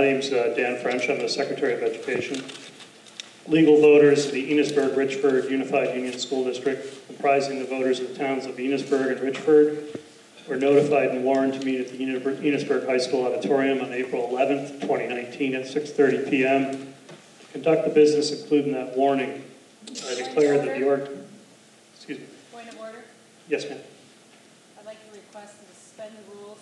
name's Dan French. I'm the Secretary of Education. Legal voters of the Enosburg, Richford Unified Union School District, comprising the voters of the towns of Enosburg and Richford, were notified and warned to meet at the Enosburg High School Auditorium on April 11th, 2019 at 6:30 p.m. to conduct the business including that warning. I declare that the excuse me. Point of order? Yes, ma'am. I'd like to request to suspend the rules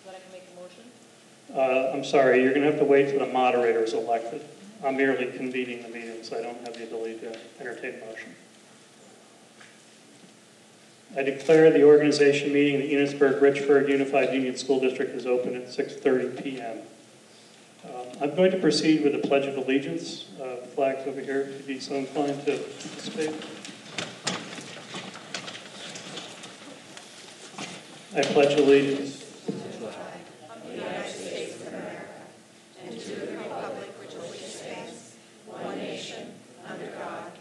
so that I can make a motion. I'm sorry, you're going to have to wait till the moderator is elected. I'm merely convening the meeting, so I don't have the ability to entertain a motion. I declare the organization meeting in the Enosburg Richford Unified Union School District is open at 6:30 p.m. I'm going to proceed with the Pledge of Allegiance. Flags over here, if you'd be so inclined to participate. I pledge allegiance To the United States of America, and to the republic which stands, one nation, under God,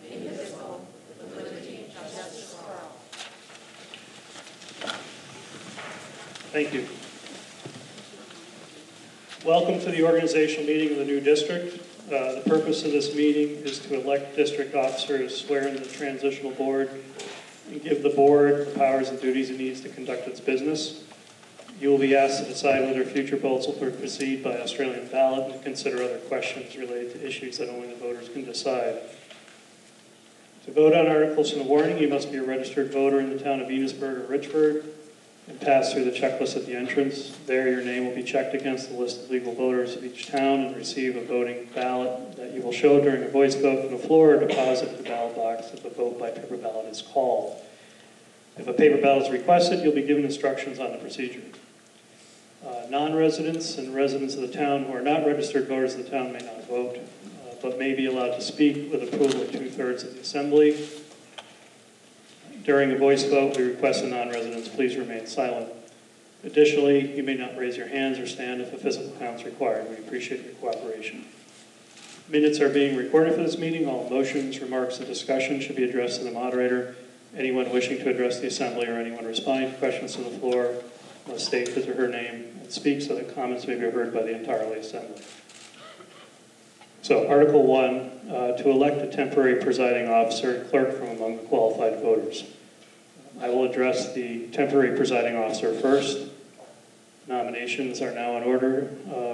indivisible, with liberty and justice for all. Thank you. Welcome to the organizational meeting of the new district. The purpose of this meeting is to elect district officers, swear in the Transitional Board, and give the board the powers and duties it needs to conduct its business. You will be asked to decide whether future votes will proceed by Australian ballot and consider other questions related to issues that only the voters can decide. To vote on articles in the warning, you must be a registered voter in the town of Enosburg or Richford and pass through the checklist at the entrance. There, your name will be checked against the list of legal voters of each town and receive a voting ballot that you will show during a voice vote from the floor or deposit in the ballot box if a vote by paper ballot is called. If a paper ballot is requested, you'll be given instructions on the procedure. Non-residents and residents of the town who are not registered voters of the town may not vote, but may be allowed to speak with approval of 2/3 of the assembly. During a voice vote, we request the non-residents please remain silent. Additionally, you may not raise your hands or stand if a physical count is required. We appreciate your cooperation. Minutes are being recorded for this meeting. All motions, remarks, and discussion should be addressed to the moderator. Anyone wishing to address the assembly or anyone responding to questions from the floor must state his or her name and speak so that comments may be heard by the entire assembly. So, Article 1, to elect a temporary presiding officer and clerk from among the qualified voters. I will address the temporary presiding officer first. Nominations are now in order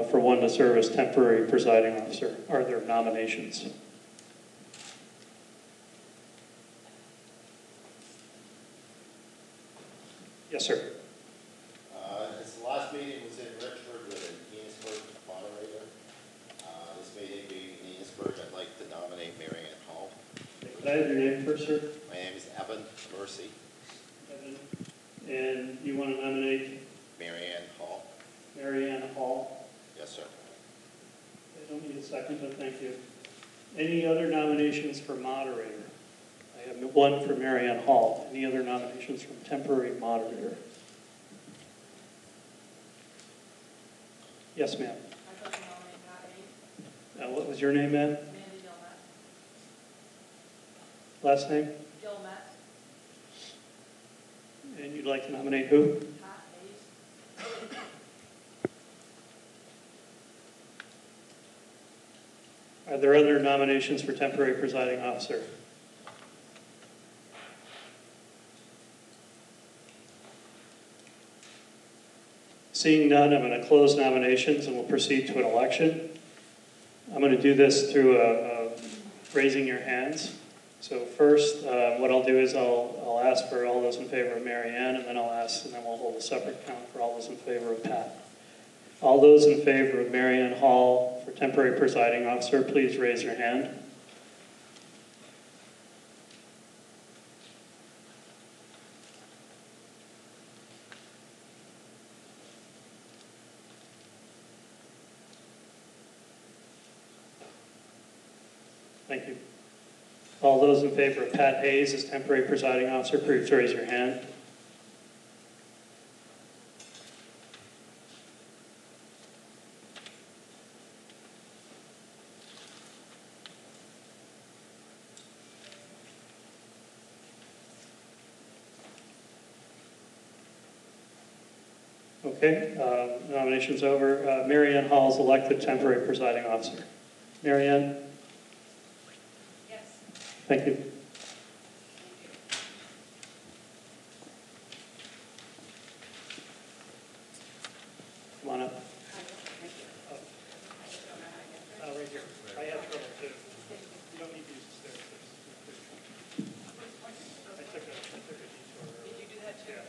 for one to serve as temporary presiding officer. Are there nominations? Yes, sir. This last meeting was in Richford with an Enosburg moderator. This meeting being in Enosburg, I'd like to nominate Mary Ann Hall. Could I have your name first, sir? My name is Evan Mercy. Evan. And you want to nominate? Mary Ann Hall. Mary Ann Hall. Yes, sir. I don't need a second, but thank you. Any other nominations for moderator? I have one for Mary Ann Hall. Any other nominations for temporary moderator? Yes, ma'am. I'd like to nominate Pat Hayes. What was your name, ma'am? Mandy Gilmet. Last name? Gilmet. And you'd like to nominate who? Pat Hayes. Are there other nominations for temporary presiding officer? Seeing none, I'm going to close nominations and we'll proceed to an election. I'm going to do this through raising your hands. So first, what I'll do is I'll ask for all those in favor of Mary Ann, and then we'll hold a separate count for all those in favor of Pat. All those in favor of Mary Ann Hall for temporary presiding officer, please raise your hand. Thank you. All those in favor of Pat Hayes as temporary presiding officer, please raise your hand. Okay, nomination's over. Mary Ann Hall is elected temporary presiding officer. Mary Ann? Yes. Thank you. Come on up. Right here. I have trouble too. You don't need to use the stairs. I took a detour. Did you do that too? Yeah.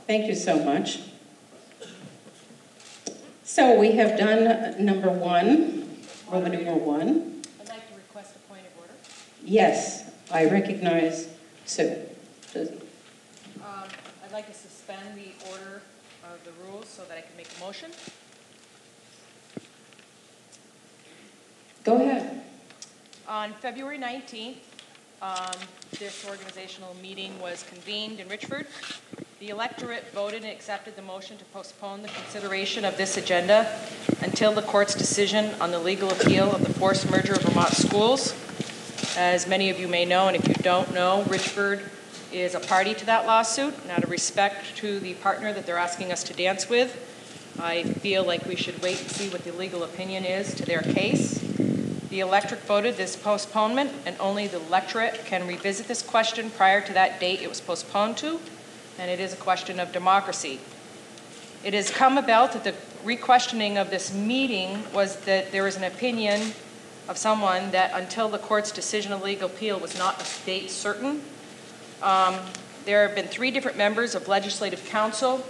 Thank you so much. So we have done number 1, Roman numeral 1. I'd like to request a point of order. Yes, I recognize Sue. Susie. I'd like to suspend the order of the rules so that I can make a motion. Go ahead. On February 19th, this organizational meeting was convened in Richford. The electorate voted and accepted the motion to postpone the consideration of this agenda until the court's decision on the legal appeal of the forced merger of Vermont schools. As many of you may know, and if you don't know, Richford is a party to that lawsuit. And out of respect to the partner that they're asking us to dance with, I feel like we should wait and see what the legal opinion is to their case. The electorate voted this postponement, and only the electorate can revisit this question prior to that date it was postponed to, and it is a question of democracy. It has come about that the re-questioning of this meeting was that there is an opinion of someone that until the court's decision of legal appeal was not a date certain. There have been 3 different members of Legislative Council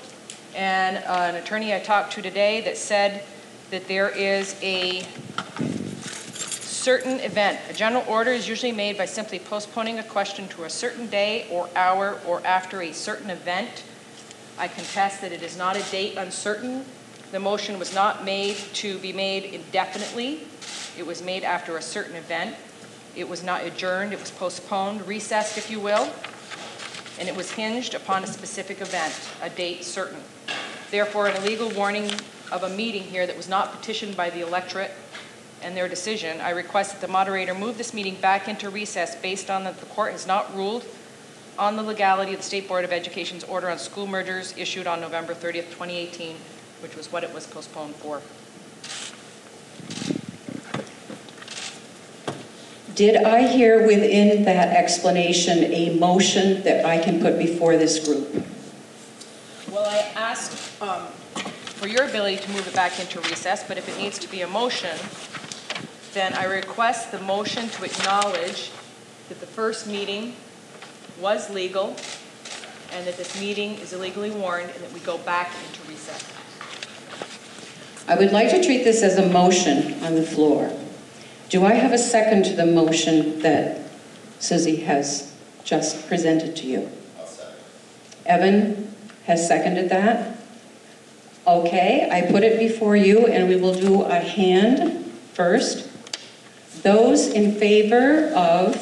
and an attorney I talked to today that said that there is a certain event. A general order is usually made by simply postponing a question to a certain day or hour or after a certain event. I contest that it is not a date uncertain. The motion was not made to be made indefinitely. It was made after a certain event. It was not adjourned. It was postponed, recessed, if you will, and it was hinged upon a specific event, a date certain. Therefore, an illegal warning of a meeting here that was not petitioned by the electorate and their decision, I request that the moderator move this meeting back into recess based on that the court has not ruled on the legality of the State Board of Education's order on school mergers issued on November 30th, 2018, which was what it was postponed for. Did I hear within that explanation a motion that I can put before this group? Well, I asked for your ability to move it back into recess, but if it needs to be a motion, then I request the motion to acknowledge that the first meeting was legal and that this meeting is illegally warned and that we go back into recess. I would like to treat this as a motion on the floor. Do I have a second to the motion that Susie has just presented to you? I'll second. Evan has seconded that. Okay, I put it before you and we will do a hand first. Those in favor of,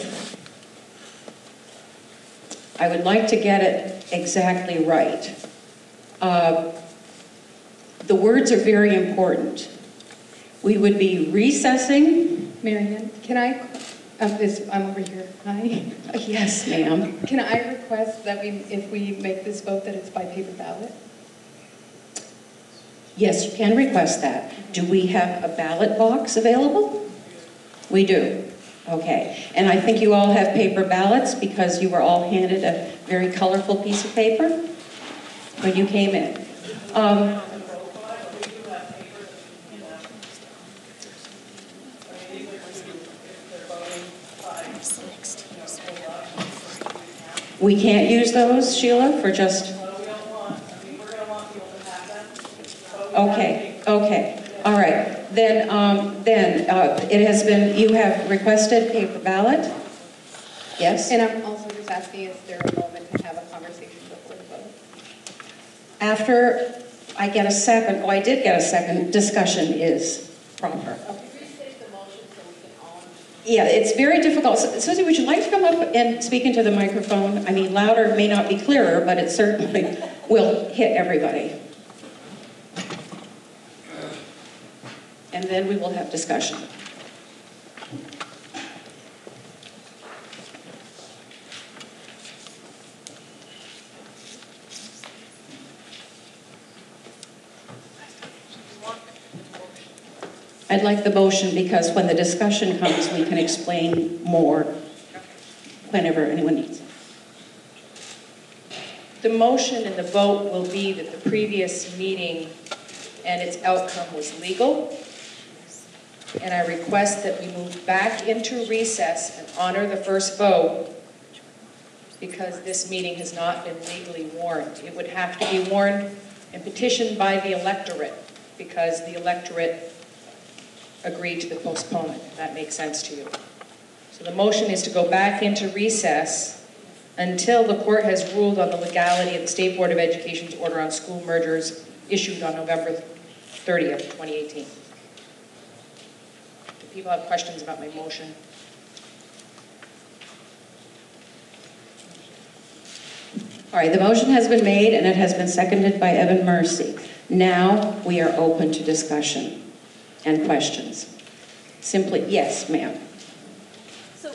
I would like to get it exactly right. The words are very important. We would be recessing. Marianne, can I, I'm over here, hi. Yes, ma'am. Can I request that if we make this vote, that it's by paper ballot? Yes, you can request that. Do we have a ballot box available? We do. Okay. And I think you all have paper ballots because you were all handed a very colorful piece of paper when you came in. We can't use those, Sheila, for just... Okay, okay. All right. Then it has been, you have requested paper ballot? Yes? And I'm also just asking, is there a moment to have a conversation before the vote? After I get a second, I did get a second, discussion is proper. Yeah, it's very difficult. Susie, would you like to come up and speak into the microphone? I mean, louder may not be clearer, but it certainly will hit everybody. And then we will have discussion. I'd like the motion because when the discussion comes, we can explain more whenever anyone needs it. The motion and the vote will be that the previous meeting and its outcome was legal. And I request that we move back into recess and honor the first vote because this meeting has not been legally warned. It would have to be warned and petitioned by the electorate because the electorate agreed to the postponement, if that makes sense to you. So the motion is to go back into recess until the court has ruled on the legality of the State Board of Education's order on school mergers issued on November 30th, 2018. Do people have questions about my motion? All right, the motion has been made and it has been seconded by Evan Mercy. Now we are open to discussion and questions. Simply, yes, ma'am. So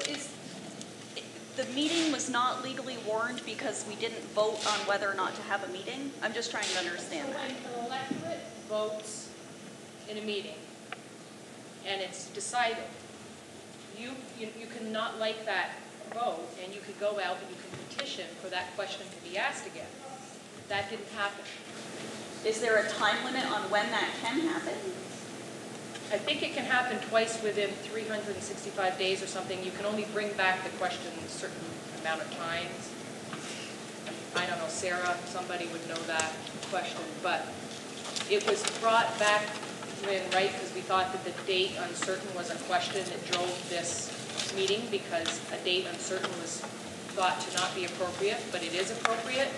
the meeting was not legally warned because we didn't vote on whether or not to have a meeting? I'm just trying to understand that. When an electorate votes in a meeting and it's decided, you cannot like that vote and you could go out and you can petition for that question to be asked again. That didn't happen. Is there a time limit on when that can happen? I think it can happen twice within 365 days or something. You can only bring back the question a certain amount of times. I don't know, Sarah, somebody would know that question, but it was brought back when, right, because we thought that the date uncertain was a question that drove this meeting because a date uncertain was thought to not be appropriate, but it is appropriate.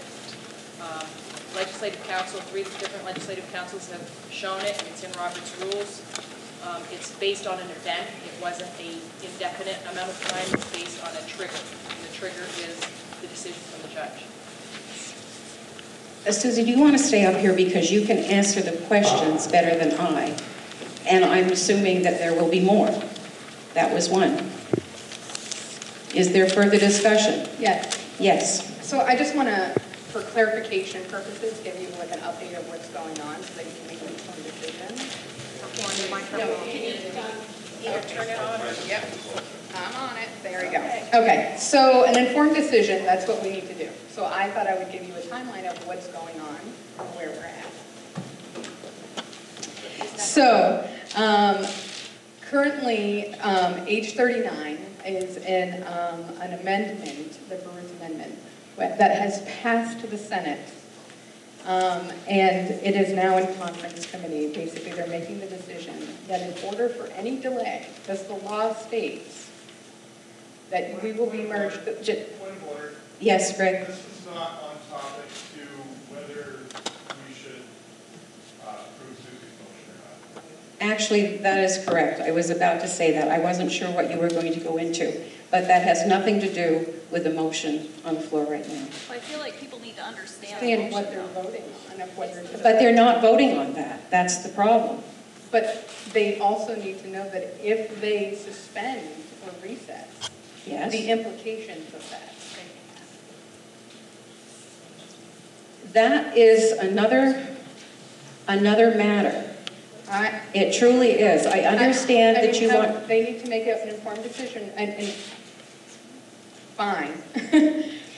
Legislative Council, 3 different legislative councils have shown it, and it's in Robert's rules. It's based on an event. It wasn't an indefinite amount of time. It's based on a trigger, and the trigger is the decision from the judge. Susie, do you want to stay up here because you can answer the questions better than I? And I'm assuming that there will be more. That was one. Is there further discussion? Yes. Yes. So I just want to, for clarification purposes, give you like an update of what's going on so that you can make an informed decision. Either turn it on or... Yep. I'm on it. There we go. Okay, so an informed decision, that's what we need to do. So I thought I would give you a timeline of what's going on and where we're at. So currently, age 39 is an amendment, the Bruce Amendment, that has passed to the Senate. And it is now in conference committee. Basically, they're making the decision that in order for any delay, because the law states that we will be merged. Point of order. Yes, Greg. This is not on topic to whether we should approve Susie's motion or not. Actually, that is correct. I was about to say that. I wasn't sure what you were going to go into, but that has nothing to do with the motion on the floor right now. Well, I feel like people need to understand Understand what they're voting on, of whether to. But they're not voting on that. That's the problem. But they also need to know that if they suspend or recess, Yes. the implications of that. That is another matter. It truly is. I understand that you want... They need to make an informed decision, and fine.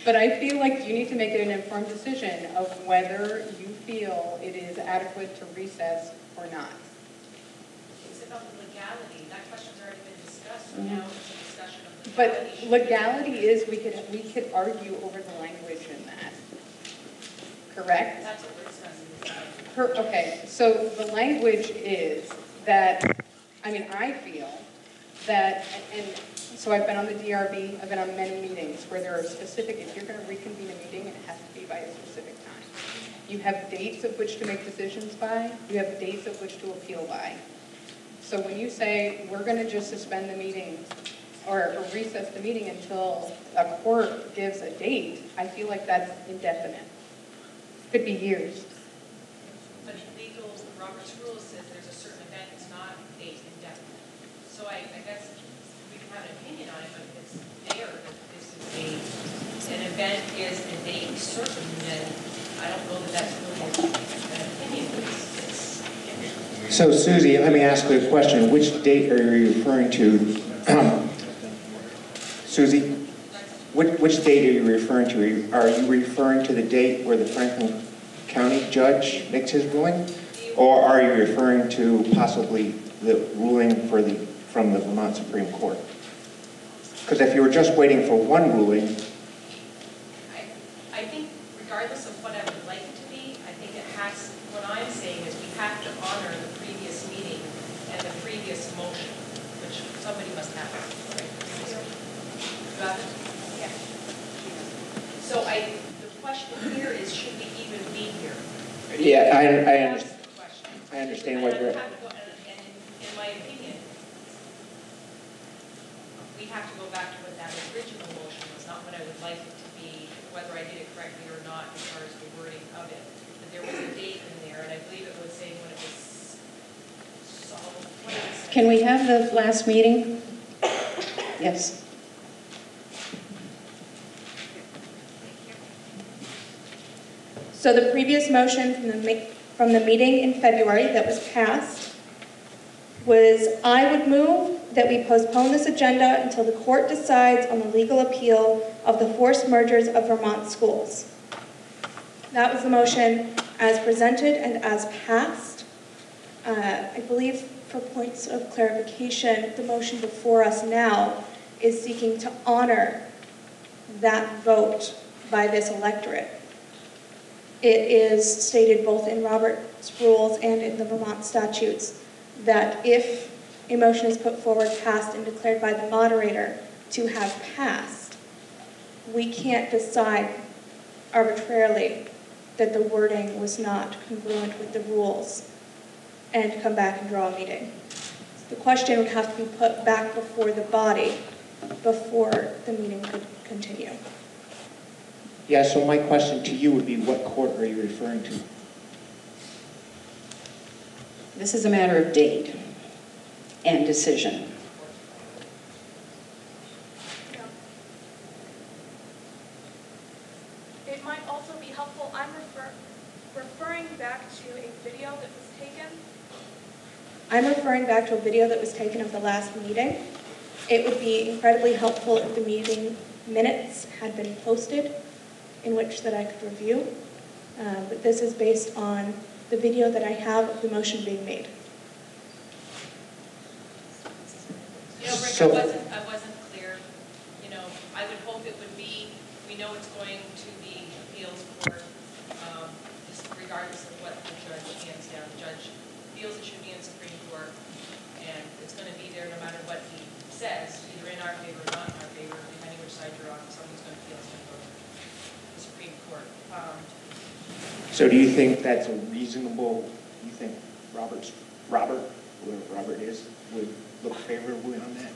But I feel like you need to make an informed decision of whether you feel it is adequate to recess or not. It's about the legality. That question's already been discussed, so now it's a discussion of the But legality is, we could argue over the language in that. Correct? That's what we're discussing. Okay, so the language is that, I feel that, and so I've been on the DRB, I've been on many meetings where there are specific, if you're going to reconvene a meeting, it has to be by a specific time. You have dates of which to make decisions by, you have dates of which to appeal by. So when you say, we're going to just suspend the meeting or recess the meeting until a court gives a date, I feel like that's indefinite. Could be years. But legal, Robert's rules says there's a certain event that's not date indefinite. So I guess we can have an opinion on it, but if it's there that this is an event is a date certain, then I don't know that that's really an opinion. It's We So Susie, let me ask you a question. Which date are you referring to? Susie, which date are you referring to? Are you referring to the date where the Franklin County judge makes his ruling? Or are you referring to possibly the ruling from the Vermont Supreme Court? Because if you were just waiting for one ruling, I think regardless of what I would like it to be, I think it has, what I'm saying is we have to honor the previous meeting and the previous motion, which somebody must have. Right? You have it? Yeah. So the question here is, should we even be here? yeah, That's the question. I understand what you're... And in my opinion, we have to go back to what that original motion was, not what I would like it to be, whether I did it correctly or not as far as the wording of it. But there was a date in there, and I believe it was saying when it was solved. Can we have the last meeting? Yes. So the previous motion from the meeting in February that was passed was, I would move that we postpone this agenda until the court decides on the legal appeal of the forced mergers of Vermont schools. That was the motion as presented and as passed. I believe for points of clarification, the motion before us now is seeking to honor that vote by this electorate. It is stated both in Robert's rules and in the Vermont statutes that if a motion is put forward, passed, and declared by the moderator to have passed, we can't decide arbitrarily that the wording was not congruent with the rules and come back and draw a meeting. The question would have to be put back before the body before the meeting could continue. Yeah, so my question to you would be, what court are you referring to? This is a matter of date and decision. It might also be helpful, I'm referring back to a video that was taken. I'm referring back to a video that was taken of the last meeting. It would be incredibly helpful if the meeting minutes had been posted in which that I could review. But this is based on the video that I have of the motion being made. You know, Rick, So- I wasn't clear. You know, I would hope it would be, we know it's going to the appeals court, just regardless of what the judge hands down. The judge feels it should be in Supreme Court, and it's going to be there no matter what he says, either in our favor or not in our favor, depending which side you're on. Someone's going to feel it's going to go to the Supreme Court. So do you think that's a reasonable, you think Robert, whoever Robert is, would look favorably on that?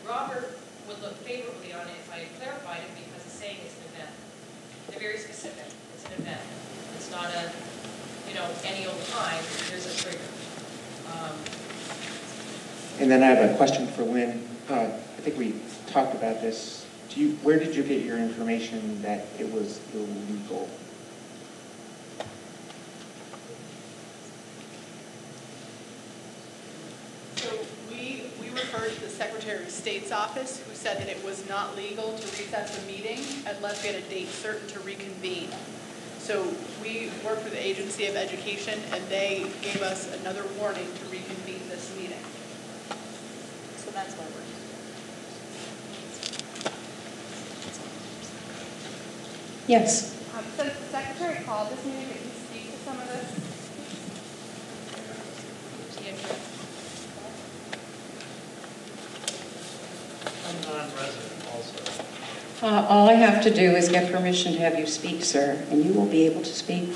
Robert would look favorably on it if I had clarified it, because it's saying it's an event. They're very specific. It's an event. It's not a, you know, any old time. There's a trigger. And then I have a question for Lynn. I think we talked about this. Where did you get your information that it was illegal? So we referred to the Secretary of State's office, who said that it was not legal to recess the meeting unless we had a date certain to reconvene. So we worked with the Agency of Education, and they gave us another warning to reconvene this meeting. So that's why we're here. Yes. Since the secretary called this meeting, could you speak to some of this? I'm non-resident also. All I have to do is get permission to have you speak, sir, and you will be able to speak.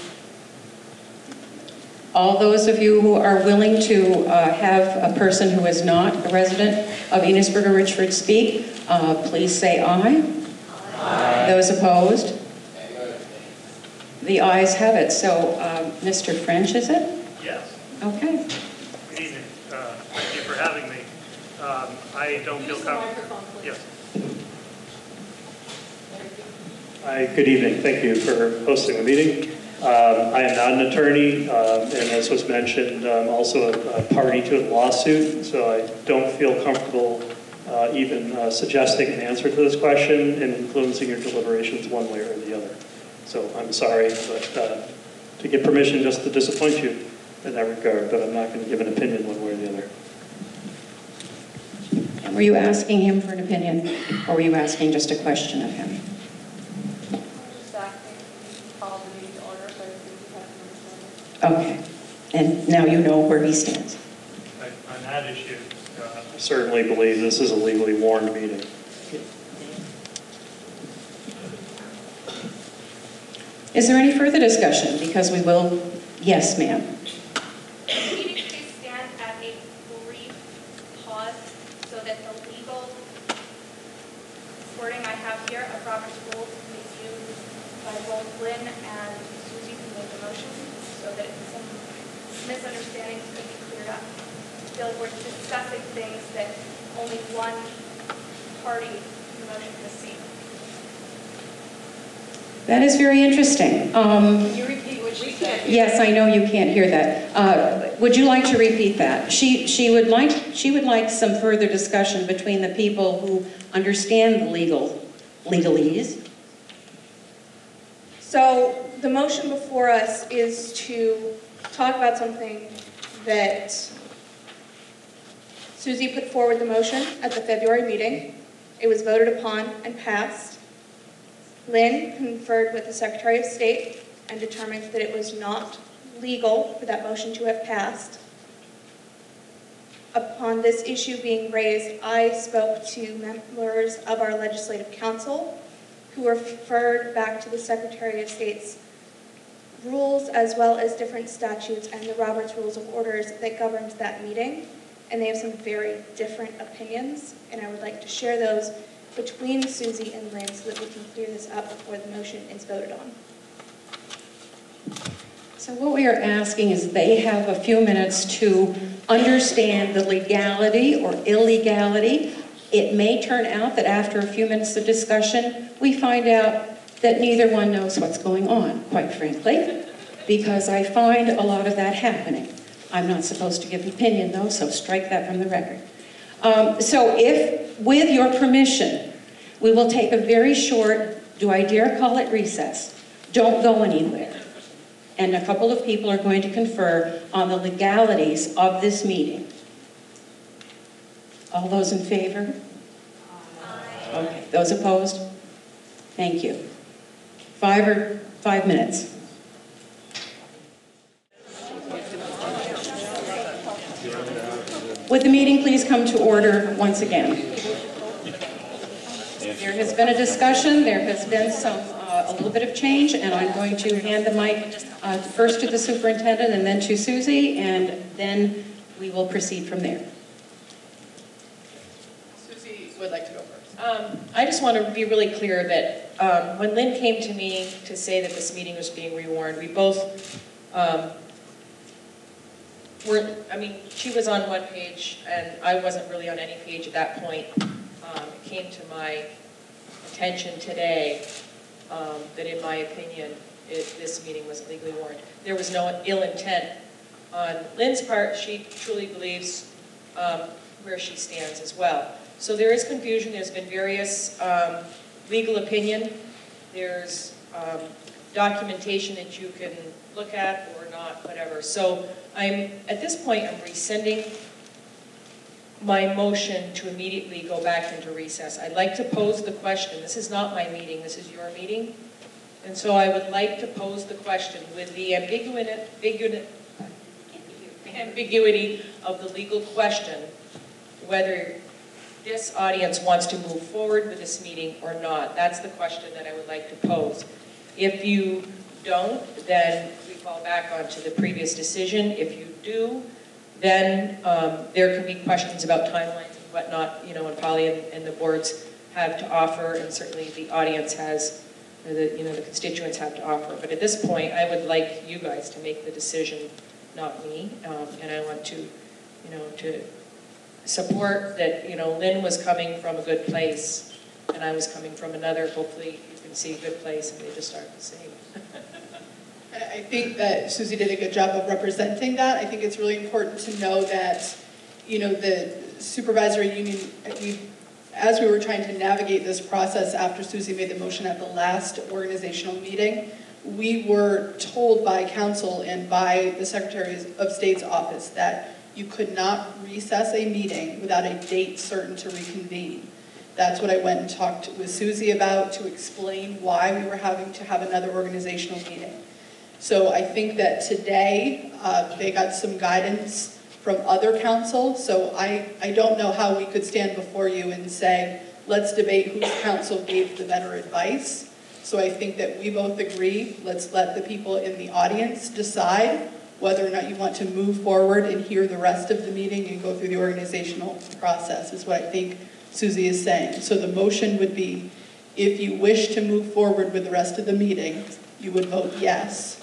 All those of you who are willing to have a person who is not a resident of Enosburg or Richford speak, please say aye. Aye. Those opposed? The ayes have it. So, Mr. French, is it? Yes. Okay. Good evening. Thank you for having me. I don't feel comfortable. Yes. Hi, good evening. Thank you for hosting the meeting. I am not an attorney, and as was mentioned, I'm also a party to a lawsuit, so I don't feel comfortable even suggesting an answer to this question and influencing your deliberations one way or the other. So I'm sorry, but to get permission just to disappoint you in that regard, but I'm not going to give an opinion one way or the other. And were you asking him for an opinion, or were you asking just a question of him? Okay, and now you know where he stands. On that issue, I certainly believe this is a legally warned meeting. Is there any further discussion? Because we will, yes, ma'am. Meeting please stand at a brief pause so that the legal wording I have here of Robert's rules can be used by both Lynn and Susie who made the motion so that some misunderstandings could be cleared up. I feel like we're discussing things that only one party in the motion has seen. That is very interesting. Can you repeat what she said? Yes, I know you can't hear that. Would you like to repeat that? She would like some further discussion between the people who understand the legalese. So the motion before us is to talk about something that Susie put forward the motion at the February meeting. It was voted upon and passed. Lynn conferred with the Secretary of State and determined that it was not legal for that motion to have passed. Upon this issue being raised, I spoke to members of our Legislative Council who referred back to the Secretary of State's rules as well as different statutes and the Roberts Rules of Orders that governed that meeting. And they have some very different opinions, and I would like to share those between Susie and Lynn so that we can clear this up before the motion is voted on. So what we are asking is they have a few minutes to understand the legality or illegality. It may turn out that after a few minutes of discussion, we find out that neither one knows what's going on, quite frankly, because I find a lot of that happening. I'm not supposed to give an opinion, though, so strike that from the record. So if, with your permission, we will take a very short, do I dare call it recess? Don't go anywhere. And a couple of people are going to confer on the legalities of this meeting. All those in favor? Aye. Okay. Those opposed? Thank you. 5 minutes. Would the meeting please come to order once again? There has been a discussion, there has been a little bit of change, and I'm going to hand the mic first to the superintendent and then to Susie, and then we will proceed from there. Susie would like to go first. I just want to be really clear that when Lynn came to me to say that this meeting was being rewarned, we both she was on one page, and I wasn't really on any page at that point. It came to my attention today that, in my opinion, this meeting was legally warned. There was no ill intent on Lynn's part. She truly believes where she stands as well. So there is confusion. There's been various legal opinion. There's documentation that you can look at or not, whatever. So at this point, I'm rescinding my motion to immediately go back into recess. I'd like to pose the question. This is not my meeting, this is your meeting. And so I would like to pose the question with the ambiguity of the legal question, whether this audience wants to move forward with this meeting or not. That's the question that I would like to pose. If you don't, then we fall back onto the previous decision. If you do, then there can be questions about timelines and whatnot, and Polly and the boards have to offer, and certainly the audience has, the constituents have to offer. But at this point, I would like you guys to make the decision, not me. And I want to, to support that, Lynn was coming from a good place, and I was coming from another. Hopefully, you can see a good place, and they just aren't the same. I think that Susie did a good job of representing that. I think it's really important to know that, you know, the supervisory union, as we were trying to navigate this process after Susie made the motion at the last organizational meeting, we were told by council and by the Secretary of State's office that you could not recess a meeting without a date certain to reconvene. That's what I went and talked with Susie about to explain why we were having to have another organizational meeting. So I think that today they got some guidance from other council, so I don't know how we could stand before you and say, let's debate whose council gave the better advice. So I think that we both agree, let's let the people in the audience decide whether or not you want to move forward and hear the rest of the meeting and go through the organizational process, is what I think Susie is saying. So the motion would be, if you wish to move forward with the rest of the meeting, you would vote yes.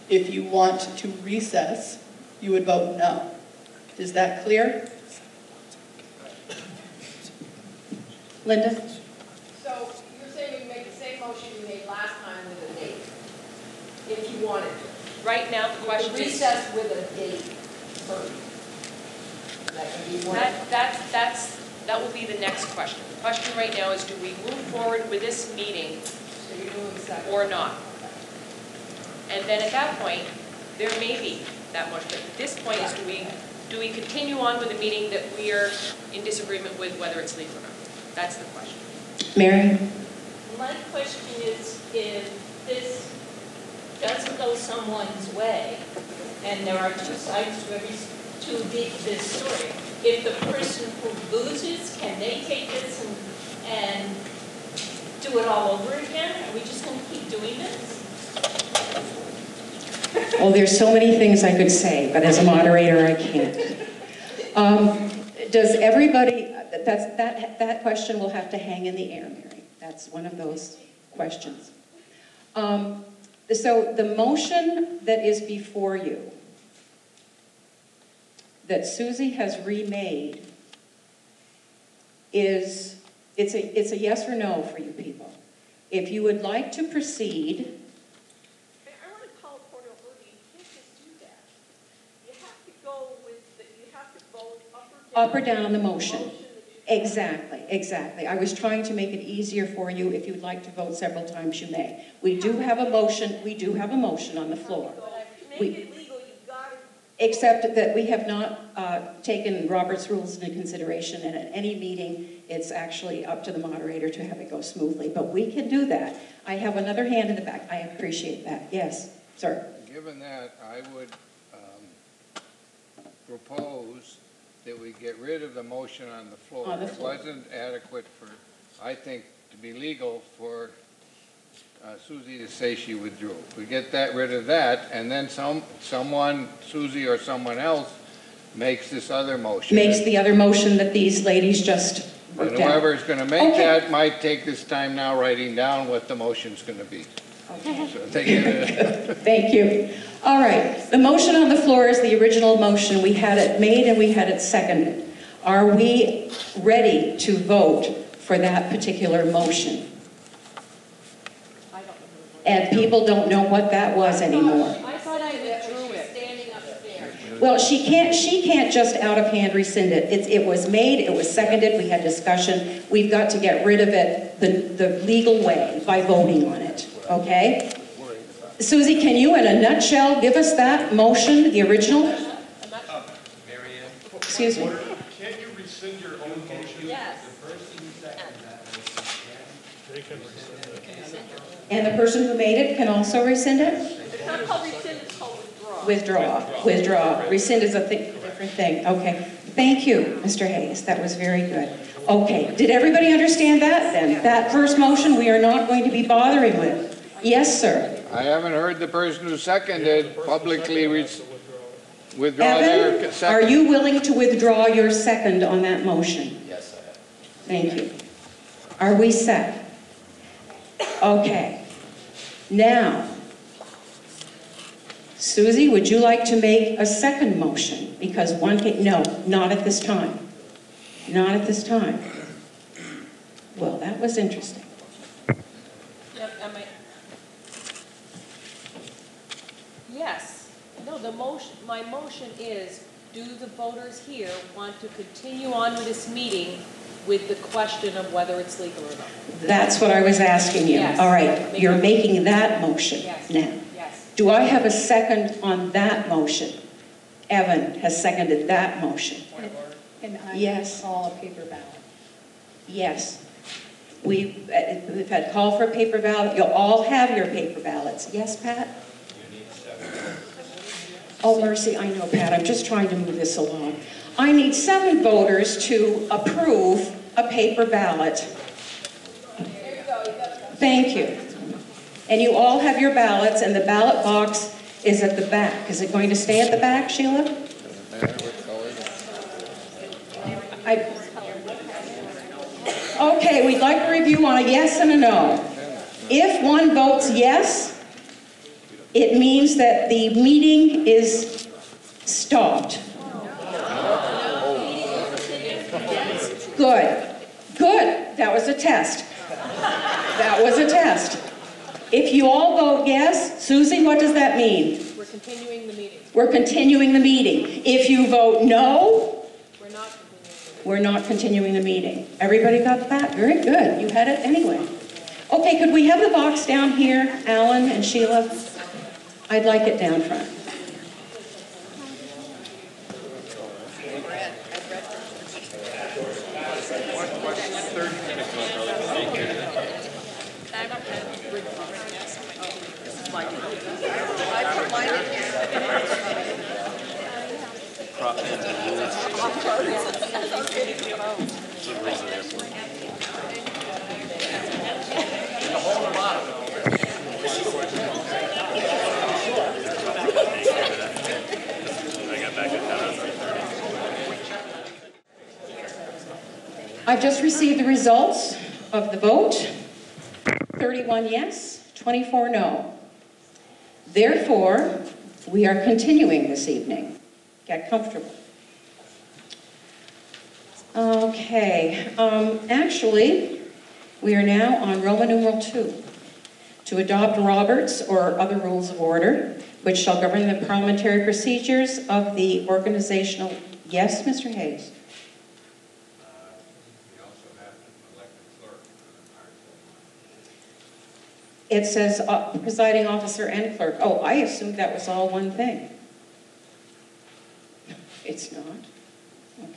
If you want to recess, you would vote no. Is that clear? Linda? So you're saying we make the same motion you made last time with a date, if you wanted to. Right now, the question is... Recess with a date first. That can be one. That will be the next question. The question right now is, do we move forward with this meeting So you're doing second. or not? And then at that point, there may be that much, but at this point is, do we continue on with a meeting that we are in disagreement with, whether it's legal or not? That's the question. Mary? My question is, if this doesn't go someone's way, and there are two sides to this story, if the person who loses, can they take this and do it all over again? Are we just going to keep doing this? Oh, there's so many things I could say, but as a moderator, I can't. Does everybody, that question will have to hang in the air, Mary. That's one of those questions. So the motion that is before you, that Susie has remade, it's a yes or no for you people. If you would like to proceed, I want to call a court of order. You can't just do that. You have to go with you have to vote up or down on the motion. Exactly. I was trying to make it easier for you. If you'd like to vote several times, you may. We do have a motion on the floor. To make it legal, you've got to... Except that we have not taken Robert's rules into consideration, and at any meeting, it's actually up to the moderator to have it go smoothly. But we can do that. I have another hand in the back. I appreciate that. Yes, sir. Given that, I would propose that we get rid of the motion on the floor. It wasn't adequate for, I think, to be legal for Susie to say she withdrew. We get rid of that, and then someone, Susie or someone else, makes this other motion. Makes the other motion that these ladies just worked out. And whoever's going to make that might take this time now writing down what the motion's going to be. Okay. So they get it. Thank you. All right. The motion on the floor is the original motion. We had it made and we had it seconded. Are we ready to vote for that particular motion? And people don't know what that was anymore. I thought I withdrew it. Standing up there. Well, she can't just out of hand rescind it. It was made, it was seconded, we had discussion. We've got to get rid of it the legal way by voting on it, okay? Susie, can you in a nutshell give us that motion, the original? Excuse me. Can't you rescind your own motion? Yes. They can rescind it. And the person who made it can also rescind it? It's not called rescind, it's called withdraw. Withdraw. Rescind is a different thing. Okay. Thank you, Mr. Hayes. That was very good. Okay. Did everybody understand that then? That first motion we are not going to be bothering with. Yes, sir. I haven't heard the person who seconded publicly withdraw Evan, their second. are you willing to withdraw your second on that motion? Yes, I am. Thank you. Are we set? Okay. Now, Susie, would you like to make a second motion? Because one can, no, not at this time. Not at this time. Well, that was interesting. Yep, the motion, my motion is, do the voters here want to continue on with this meeting with the question of whether it's legal or not? That's what I was asking you. Yes. All right, you're making that motion Yes. now. Yes. Do I have a second on that motion? Evan has seconded that motion. And I Yes. call a paper ballot. Yes. We've had call for a paper ballot. You'll all have your paper ballots. Yes, Pat? Oh, mercy, I know, Pat. I'm just trying to move this along. I need 7 voters to approve a paper ballot. Thank you. And you all have your ballots, and the ballot box is at the back. Is it going to stay at the back, Sheila? Doesn't matter what color. Okay, we'd like a review on a yes and a no. If one votes yes, it means that the meeting is stopped. Good. Good. That was a test. That was a test. If you all vote yes, Susie, what does that mean? We're continuing the meeting. We're continuing the meeting. If you vote no, We're not continuing the meeting. we're not continuing the meeting. Everybody got that? Very good. You had it anyway. Okay, could we have the box down here, Alan and Sheila? I'd like it down front. I've just received the results of the vote. 31 yes, 24 no. Therefore, we are continuing this evening. Get comfortable. Okay, actually, we are now on Roman numeral 2. To adopt Roberts or other rules of order, which shall govern the parliamentary procedures of the organizational... Yes, Mr. Hayes? We also have to elect a clerk. It says presiding officer and clerk. Oh, I assumed that was all one thing. It's not. Okay.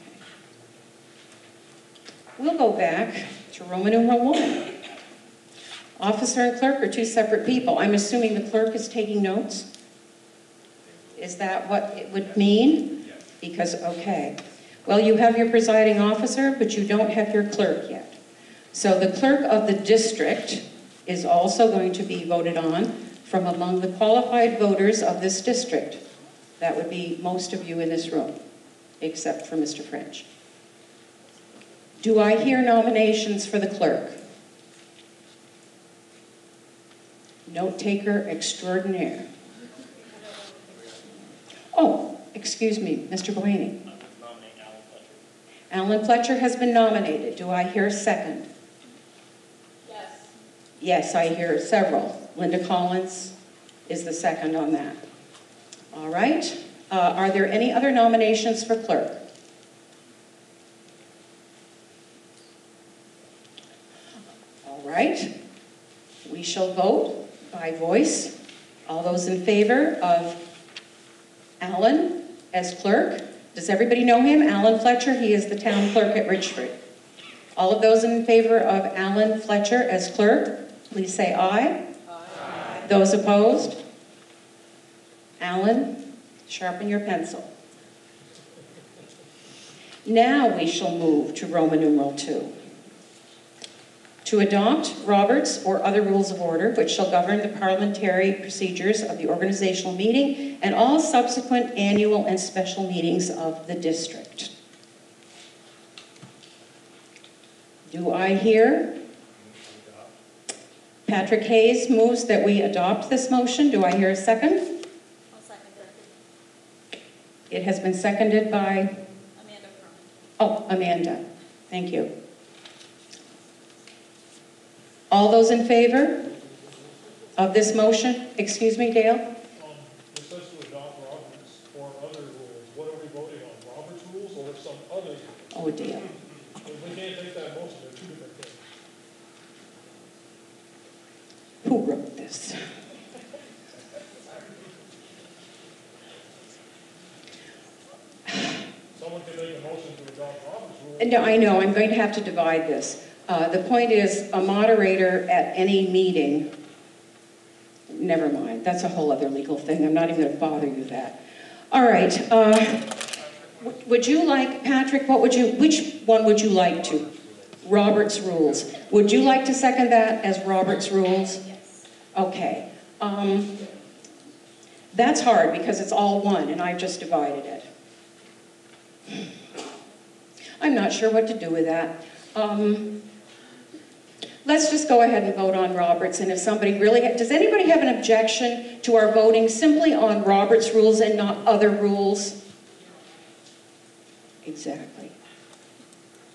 We'll go back to Roman numeral 1. Officer and clerk are 2 separate people. I'm assuming the clerk is taking notes? Is that what it would mean? Yes. Because, okay. Well, you have your presiding officer, but you don't have your clerk yet. So the clerk of the district is also going to be voted on from among the qualified voters of this district. That would be most of you in this room, except for Mr. French. Do I hear nominations for the clerk? Note taker extraordinaire. Oh, excuse me, Mr. Blaney. Alan Fletcher has been nominated. Do I hear a second? Yes. Yes, I hear several. Linda Collins is the second on that. All right. Are there any other nominations for clerk? All right. We shall vote by voice. All those in favor of Alan as clerk? Does everybody know him? Alan Fletcher, he is the town clerk at Richford. All of those in favor of Alan Fletcher as clerk, please say aye. Aye. Those opposed? Alan, sharpen your pencil. Now we shall move to Roman numeral 2. To adopt Roberts or other rules of order which shall govern the parliamentary procedures of the organizational meeting and all subsequent annual and special meetings of the district. Do I hear? Patrick Hayes moves that we adopt this motion. Do I hear a second? I'll second it. It has been seconded by? Amanda Froman. Oh, Amanda. Thank you. All those in favor of this motion? Excuse me, Dale? It says to adopt Roberts. with Dale. We can't take that motion, they're two different things. Who wrote this? Someone can make a motion to adopt Robert's rule. No, I know, I'm going to have to divide this. The point is, a moderator at any meeting, never mind, that's a whole other legal thing. I'm not even going to bother you with that. All right, would you like, Patrick, which one would you like to? Robert's rules. Would you like to second that as Robert's rules? Yes. Okay. That's hard because it's all one and I've just divided it. I'm not sure what to do with that. Let's just go ahead and vote on Roberts, and if somebody really, does anybody have an objection to our voting simply on Roberts rules and not other rules? Exactly.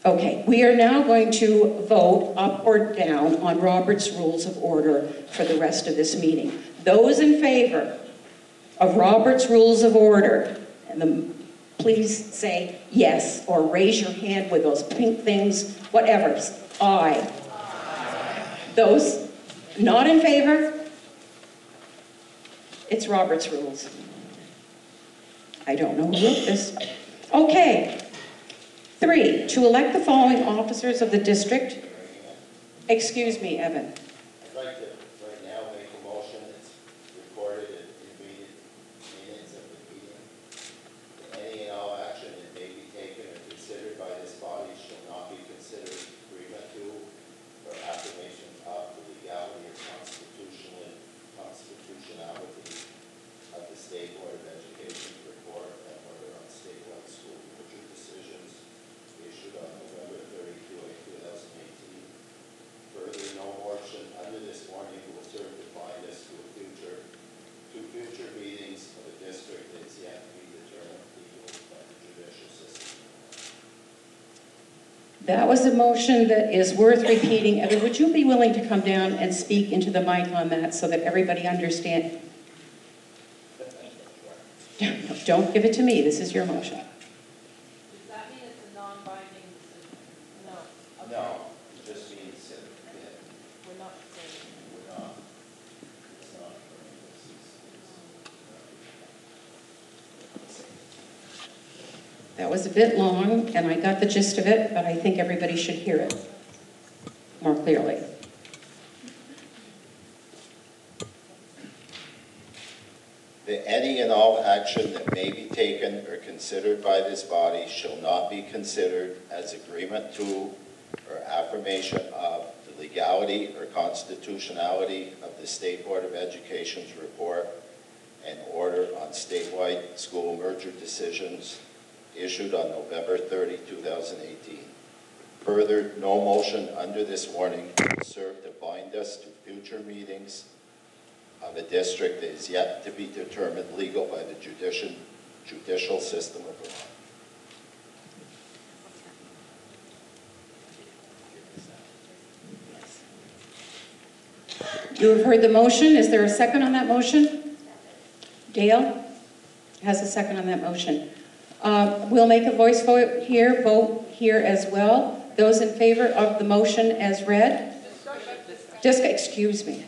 Okay, we are now going to vote up or down on Roberts Rules of Order for the rest of this meeting. Those in favor of Roberts Rules of Order, please say yes, or raise your hand with those pink things, whatever. Aye. Those not in favor? It's Robert's Rules. I don't know who wrote this. Okay. 3, to elect the following officers of the district. Excuse me, Evan. I'd like to right now make a motion that's recorded in minutes of the meeting. Any and all action that may be taken or considered by this body shall not be considered agreement to or affirmation of the legality or constitutionality of the State Board of Education report and order on statewide school merger decisions issued on November 32, 2018. Further, no motion under this warning will serve to bind us to future meetings of a district that is yet to be determined legal by the judicial system. That was a motion that is worth repeating. Evan, would you be willing to come down and speak into the mic on that so that everybody understands? Don't give it to me. This is your motion. Does that mean it's a non-binding decision? No. Okay. No, it just means that We're not saying. we're not. It's not. That was a bit long, and I got the gist of it, but I think everybody should hear it more clearly. That any and all action that may be taken or considered by this body shall not be considered as agreement to or affirmation of the legality or constitutionality of the State Board of Education's report and order on statewide school merger decisions issued on November 30, 2018. Further, no motion under this warning will serve to bind us to future meetings of a district that is yet to be determined legal by the judicial system of Vermont. You have heard the motion. Is there a second on that motion? Dale has a second on that motion. We'll make a voice vote here as well. Those in favor of the motion as read? Excuse me.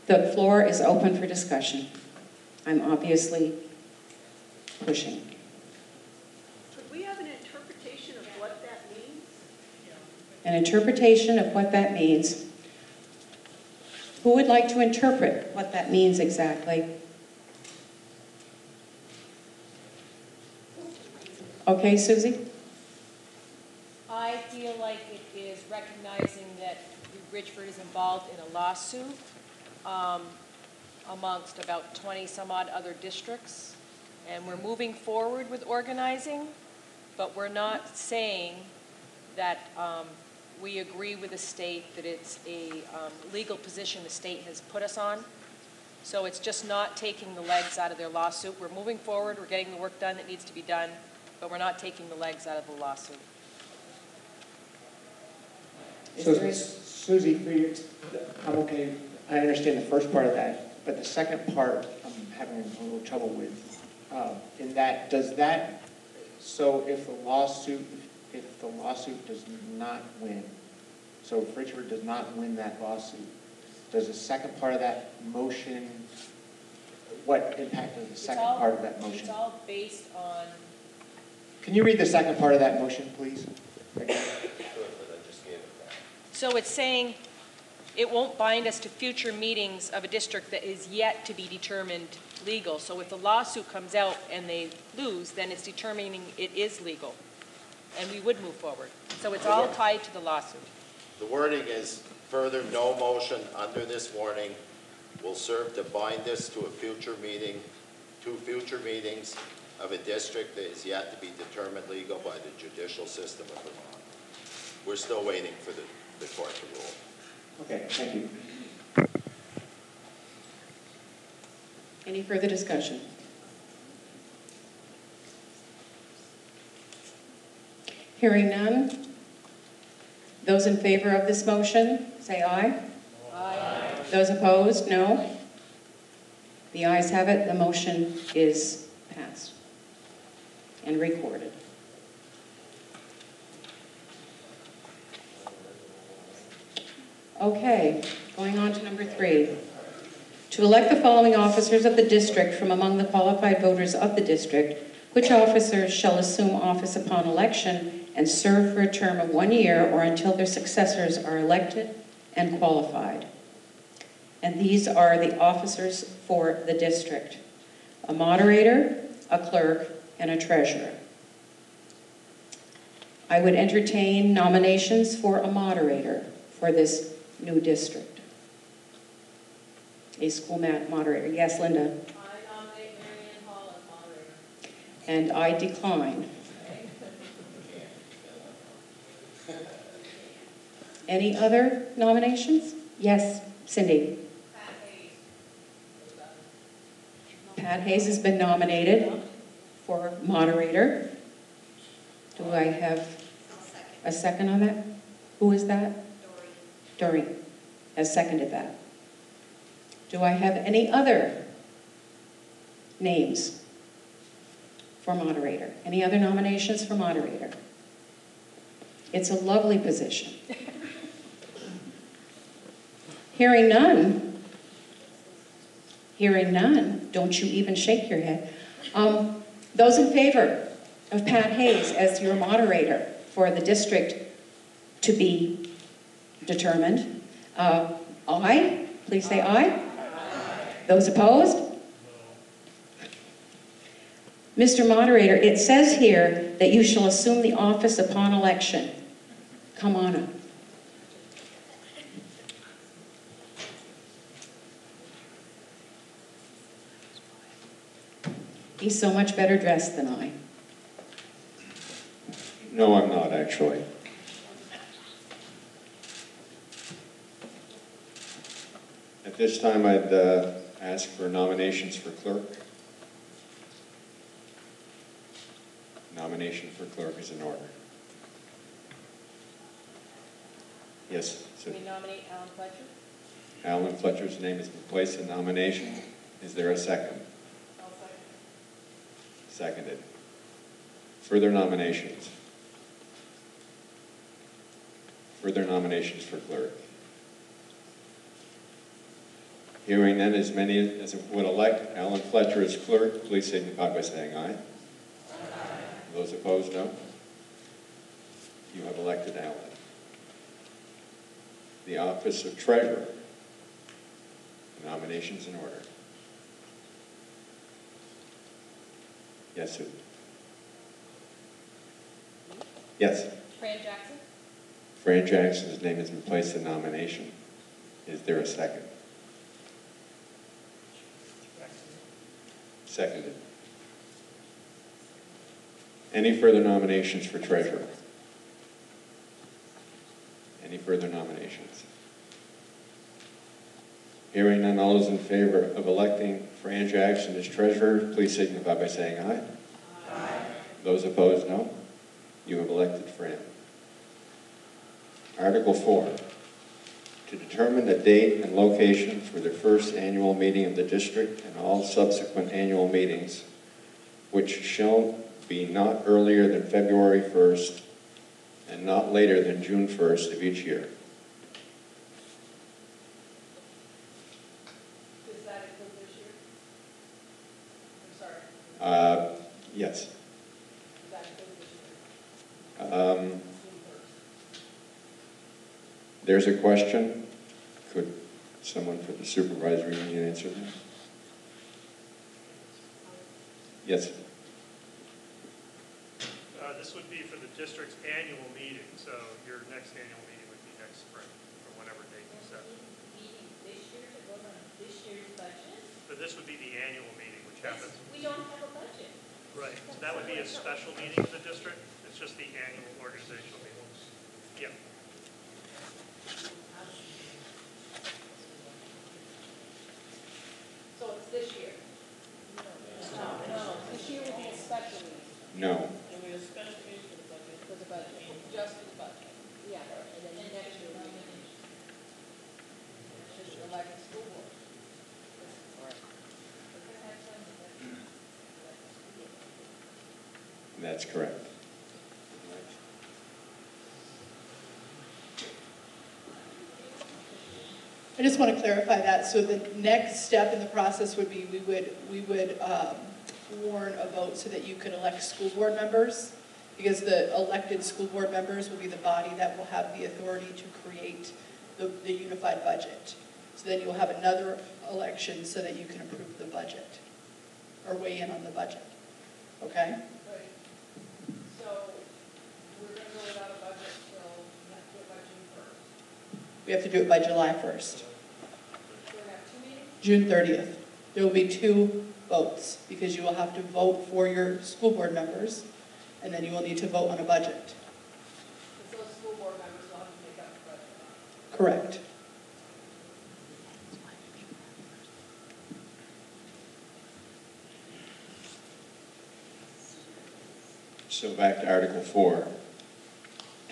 The floor is open for discussion. I'm obviously pushing. Could we have an interpretation of what that means? An interpretation of what that means. Who would like to interpret what that means exactly? Okay, Susie? I feel like it is recognizing that Richford is involved in a lawsuit amongst about 20 some odd other districts, and we're moving forward with organizing, but we're not saying that we agree with the state that it's a legal position the state has put us on. So it's just not taking the legs out of their lawsuit. We're moving forward, we're getting the work done that needs to be done, but we're not taking the legs out of the lawsuit. So, Susie, for you, I'm okay. I understand the first part of that, but the second part I'm having a little trouble with. In that, does that So if the lawsuit does not win, so if Richford does not win that lawsuit, does the second part of that motion, what impact does the second part of that motion? It's all based on, Can you read the second part of that motion, please? So it's saying it won't bind us to future meetings of a district that is yet to be determined legal. So if the lawsuit comes out and they lose, then it's determining it is legal, and we would move forward. So it's all tied to the lawsuit. The wording is, further, no motion under this warning will serve to bind this to a future meeting, to future meetings of a district that is yet to be determined legal by the judicial system of Vermont. We're still waiting for the court to rule. Okay, thank you. Any further discussion? Hearing none. Those in favor of this motion, say aye. Aye. Those opposed, no. The ayes have it. The motion is passed and recorded. Okay, going on to number 3. To elect the following officers of the district from among the qualified voters of the district, which officers shall assume office upon election and serve for a term of 1 year or until their successors are elected and qualified. And these are the officers for the district: a moderator, a clerk, and a treasurer. I would entertain nominations for a moderator for this new district. A school moderator. Yes, Linda? I nominate Mary Ann Hall as moderator. And I decline. Any other nominations? Yes, Cindy? Pat Hayes has been nominated for moderator. Do I have a second on that? Who is that? Dory has seconded that. Do I have any other names for moderator? Any other nominations for moderator? It's a lovely position. Hearing none, don't you even shake your head. Those in favor of Pat Hayes as your moderator for the district to be determined, aye? Please say aye. Those opposed? Mr. Moderator, it says here that you shall assume the office upon election. Come on up. He's so much better dressed than I. No, I'm not, actually. At this time, I'd ask for nominations for clerk. Nomination for clerk is in order. Yes, Can we nominate Alan Fletcher? Alan Fletcher's name has been placed in nomination. Is there a second? I'll second. Seconded. Further nominations? Further nominations for clerk? Hearing none, as many as would elect Alan Fletcher as clerk, please signify by saying aye. Aye. Those opposed, no. You have elected Alan. The office of treasurer. Nominations in order. Yes, Sue. Yes. Fran Jackson? Fran Jackson's name has been placed in nomination. Is there a second? Seconded. Any further nominations for treasurer? Any further nominations? Hearing none, all those in favor of electing Fran Jackson as treasurer, please signify by saying aye. Aye. Those opposed, no. You have elected Fran. Article 4, to determine the date and location for the first annual meeting of the district and all subsequent annual meetings, which shall be not earlier than February 1st and not later than June 1st of each year. Does that include this year? I'm sorry. Yes. Does that include this year? There's a question. Could someone for the supervisory union answer that? Yes. This would be for the district's annual meeting, so your next annual meeting would be next spring, or whatever date you set. Meeting this year to vote on this year's budget? But this would be the annual meeting, which happens. We don't have a budget. Right, so that would be a special meeting of the district. It's just the annual organizational meeting. Yeah. So it's this year? No, this year would be a special meeting. No. It would be a special meeting for the budget. For the budget, just for the budget. Yeah, and then next year would be just elect a school board. That's correct. I just want to clarify that. So the next step in the process would be we would warn a vote so that you could elect school board members, because the elected school board members will be the body that will have the authority to create the unified budget. So then you'll have another election so that you can approve the budget or weigh in on the budget. Okay? Right. So we're going to go without a budget until we have to do it by June 1st. We have to do it by July 1st. We're going to have 2 meetings? June 30th. There will be 2 votes because you will have to vote for your school board members and then you will need to vote on a budget. Because those school board members will have to make up the budget. Correct. So back to Article 4.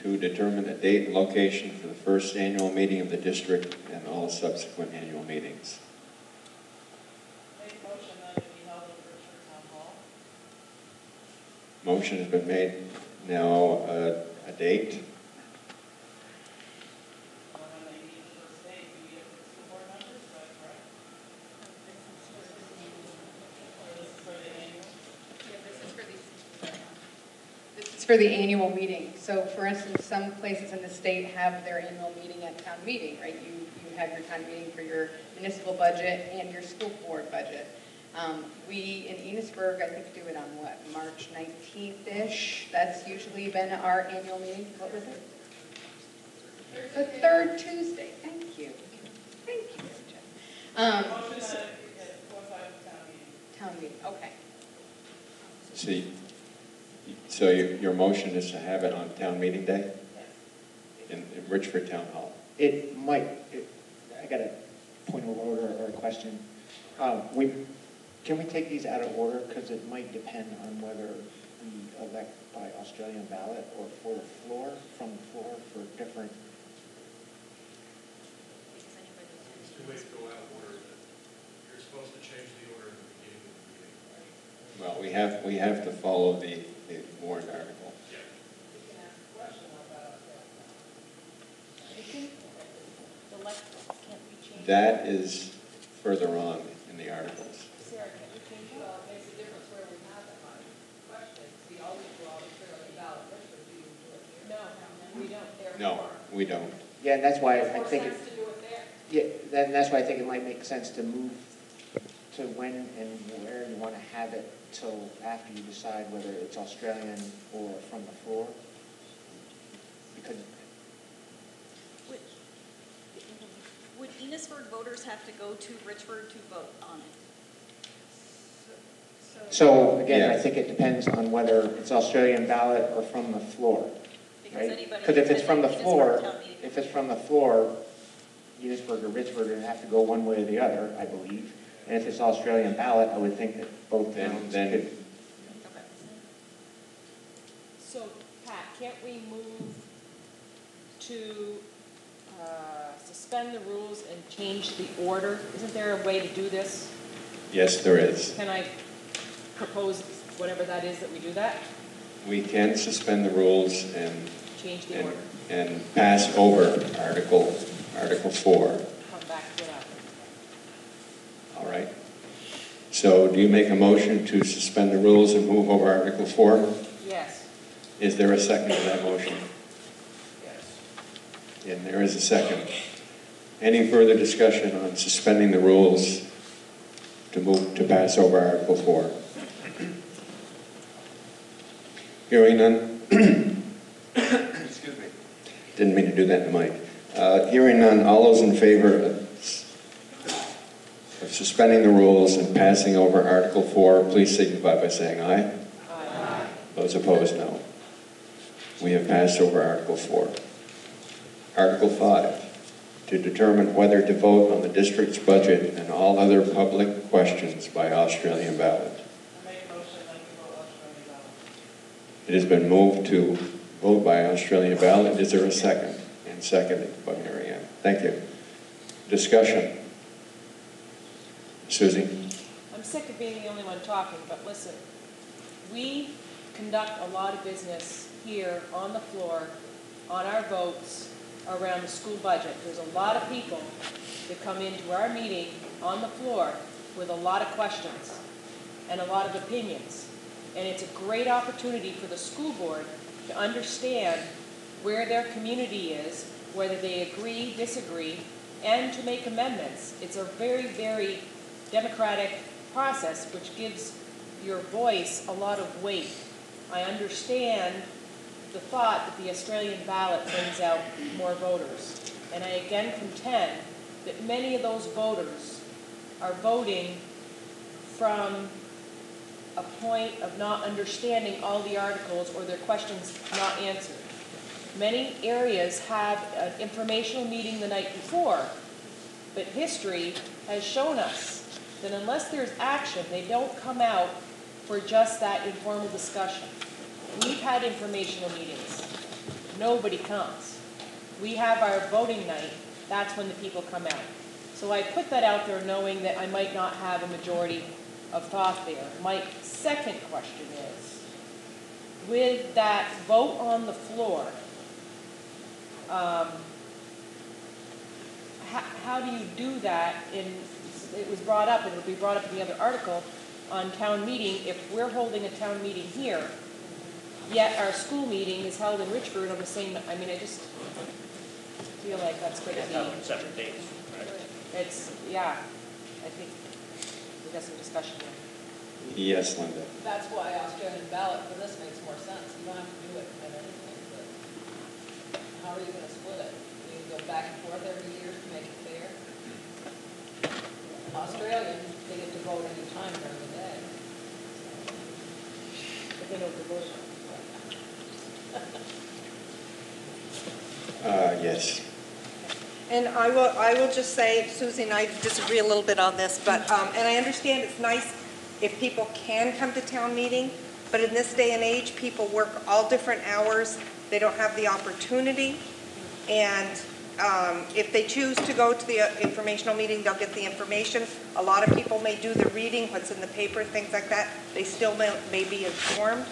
To determine a date and location for the first annual meeting of the district and all subsequent annual meetings. Make a motion that it be held in Richford Town Hall. Motion has been made. Now, a date. On the first day, we get the school board members, is that correct? Or this is for the annual? Yeah, this is for the annual meeting. So for instance, some places in the state have their annual meeting at town meeting, right? You have your town meeting for your municipal budget and your school board budget. We in Enosburg, I think, do it on what, March 19th-ish? That's usually been our annual meeting. What was it? The third Tuesday. Thank you. Thank you, Jeff. Town meeting, okay. See, so your motion is to have it on town meeting day? In Richford Town Hall? It might, I got a point of order or a question. Can we take these out of order? Because it might depend on whether we elect by Australian ballot or for the floor, from the floor for different. It's too late to go out of order. You're supposed to change the order at the beginning of the meeting. Well, we have to follow the warrant article. That is further on in the articles. Sarah, can we change it? Well, it makes a difference where we have that question. We always go out for the ballot. Do you do it here? No, we don't. No, we don't. Yeah, and that's why I More think sense to do it there. yeah, then that's why I think it might make sense to move to when and where you want to have it till after you decide whether it's Australian or from the floor. Because Would Enosburg voters have to go to Richford to vote on it? so again, I Yes. think it depends on whether it's Australian ballot or from the floor. Because anybody Because if it's from the attending floor, Enosburg town meeting- if it's from the floor, Enosburg or Richford would have to go one way or the other, I believe. And if it's Australian ballot, I would think that both towns Then could. Okay. So, Pat, can't we move to suspend the rules and change the order? Isn't there a way to do this? Yes, there is. Can I propose whenever that is that we do that? We can suspend the rules Change the order. and pass over Article 4. Come back to it after. All right. So do you make a motion to suspend the rules and move over Article 4? Yes. Is there a second to that motion? Yes. And there is a second. Any further discussion on suspending the rules to pass over Article 4? Hearing none. Excuse me. Didn't mean to do that to Mike. Hearing none, all those in favor of suspending the rules and passing over Article 4, please signify by saying aye. Aye. Those opposed, no. We have passed over Article 4. Article 5, to determine whether to vote on the district's budget and all other public questions by Australian ballot. It has been moved to vote by Australian ballot. Is there a second? And seconded by Mary Ann. Thank you. Discussion. Susie? I'm sick of being the only one talking, but listen. We conduct a lot of business here on the floor, on our votes, around the school budget. There's a lot of people that come into our meeting on the floor with a lot of questions and a lot of opinions. And it's a great opportunity for the school board to understand where their community is, whether they agree, disagree, and to make amendments. It's a very, very democratic process which gives your voice a lot of weight. I understand the thought that the Australian ballot brings out more voters. And I again contend that many of those voters are voting from a point of not understanding all the articles or their questions not answered. Many areas have an informational meeting the night before, but history has shown us that unless there's action, they don't come out for just that informal discussion. We've had informational meetings. Nobody comes. We have our voting night. That's when the people come out. So I put that out there knowing that I might not have a majority of thought there. My second question is, with that vote on the floor, how do you do that it was brought up, and it'll be brought up in the other article, on town meeting, if we're holding a town meeting here, yet our school meeting is held in Richford on the same, I mean, I just feel like that's going to be... separate dates, right? It's, yeah, I think we got some discussion there. Yes, Linda. That's why Australian ballot for this makes more sense. You don't have to do it at anything, but how are you going to split it? You can go back and forth every year to make it fair. Australian, they get to vote any time during the day. But they know the vote. Yes. And I will just say, Susie and I disagree a little bit on this, but, and I understand it's nice if people can come to town meeting, but in this day and age, people work all different hours. They don't have the opportunity. And if they choose to go to the informational meeting, they'll get the information. A lot of people may do the reading, what's in the paper, things like that. They still may be informed.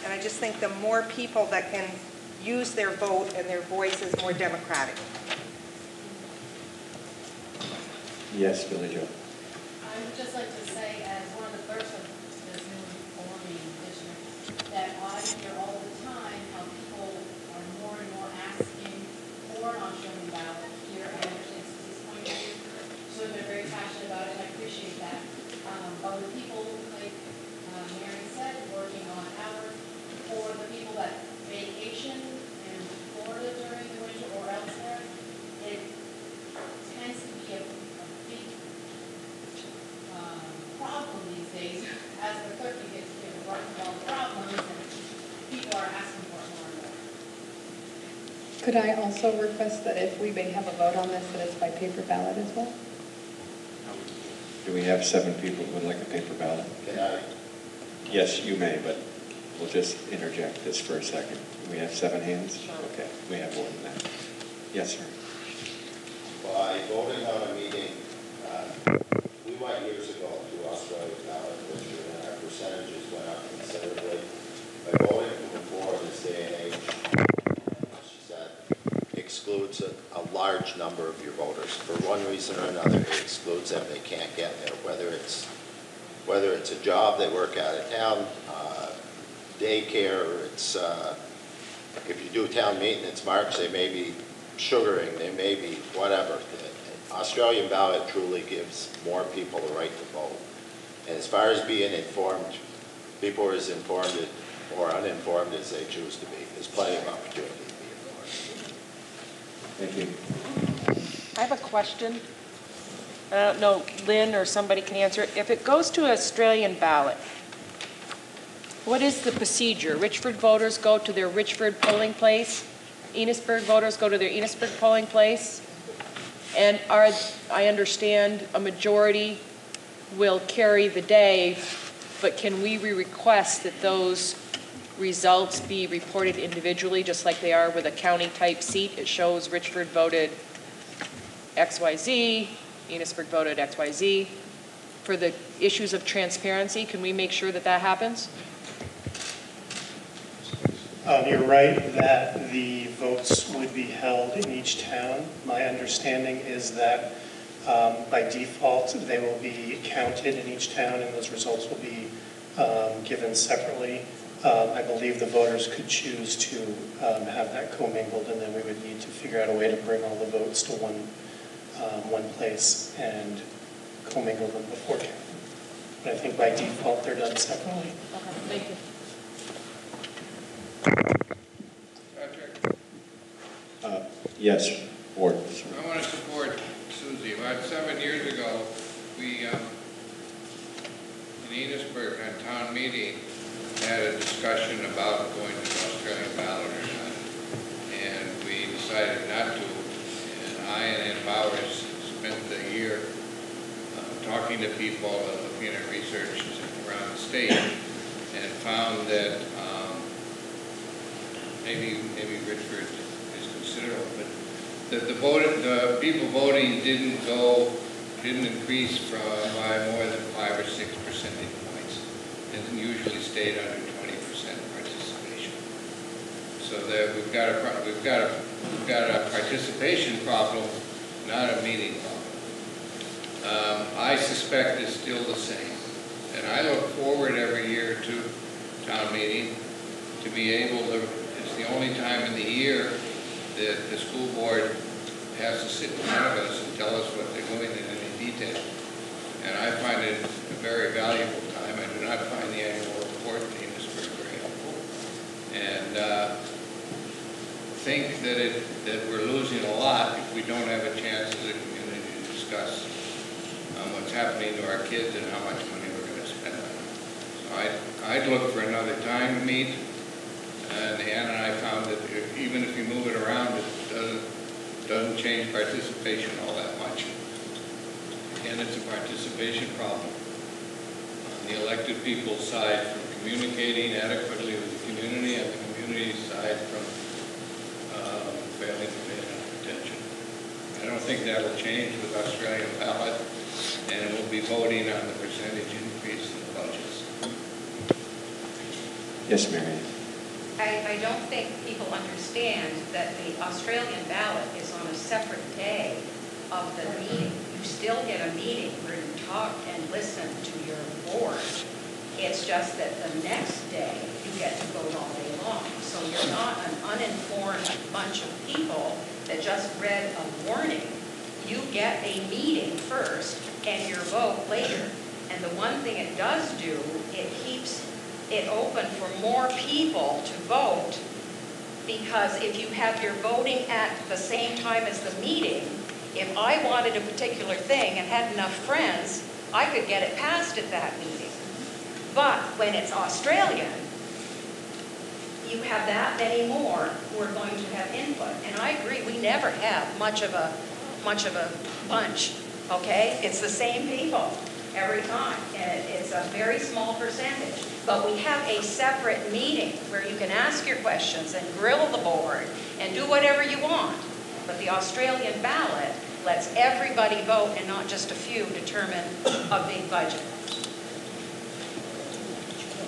And I just think the more people that can use their vote and their voice is more democratic. Yes, Billy Joe. I would just like to say, as one of the clerks of this newly forming district, that I hear all the time how people are more and more asking for an Australian ballot here. I understand Susie's point of view. So they're very passionate about it, and I appreciate that. But the people, like Mary said, working on hours, or the people that vacation in Florida during the winter or elsewhere, it tends to be a big problem these days. As the clerk, you get working on problems, and people are asking for it more and more. Could I also request that if we may have a vote on this, that it's by paper ballot as well? Do we have 7 people who would like a paper ballot? Can I? Yes, you may, but we'll just interject this for a second. We have 7 hands? Okay, we have more than that. Yes, sir. By voting on a meeting, we went years ago to Australia ballot, and our percentages went up considerably. large number of your voters. For one reason or another, it excludes them, they can't get there, whether it's a job, they work out of town, daycare, it's, if you do town meeting, it's March, they may be sugaring, they may be whatever. The Australian ballot truly gives more people the right to vote. And as far as being informed, people are as informed or uninformed as they choose to be. There's plenty of opportunity to be informed. Thank you. I have a question. I don't know, Lynn or somebody can answer it. If it goes to Australian ballot, what is the procedure? Richford voters go to their Richford polling place. Enosburg voters go to their Enosburg polling place. And I understand a majority will carry the day, but can we request that those results be reported individually, just like they are with a county type seat? It shows Richford voted XYZ, Enosburg voted XYZ. For the issues of transparency, can we make sure that that happens? You're right that the votes would be held in each town. My understanding is that by default, they will be counted in each town and those results will be given separately. I believe the voters could choose to have that commingled, and then we would need to figure out a way to bring all the votes to one place and commingle them before counting. But I think by default, they're done separately. Okay, thank you. Yes, Ward. I want to support Susie. About 7 years ago, we, in Enosburg, on town meeting, had a discussion about going to the Australian ballot or not. And we decided not to. And I and Ann Bowers spent the year talking to people and looking at research around the state and found that maybe Richford is considerable, but that the people voting didn't increase by more than 5 or 6 percentage points, and usually stayed under 20% participation. So that we've got a participation problem, not a meeting problem. I suspect it's still the same, and I look forward every year to town meeting to be able to. It's the only time in the year that the school board has to sit in front of us and tell us what they're doing in any detail. And I find it a very valuable time. I do not find the annual report in Enosburg very helpful. And think that we're losing a lot if we don't have a chance as a community to discuss what's happening to our kids and how much money we're going to spend on them. So I'd look for another time to meet. And Ann and I found that even if you move it around, it doesn't change participation all that much. Again, it's a participation problem on the elected people's side from communicating adequately with the community, and the community's side from failing to pay enough attention. I don't think that will change with Australian ballot, and we'll be voting on the percentage increase in the budgets. Yes, Mary. I don't think people understand that the Australian ballot is on a separate day of the meeting. You still get a meeting where you talk and listen to your board. It's just that the next day you get to vote all day long. So you're not an uninformed bunch of people that just read a warning. You get a meeting first and your vote later. And the one thing it does do, it keeps it open for more people to vote, because if you have your voting at the same time as the meeting, if I wanted a particular thing and had enough friends, I could get it passed at that meeting. But when it's Australian, you have that many more who are going to have input. And I agree, we never have much of a bunch, okay? It's the same people every time, and it's a very small percentage. But we have a separate meeting where you can ask your questions and grill the board and do whatever you want. But the Australian ballot lets everybody vote and not just a few determine a big budget.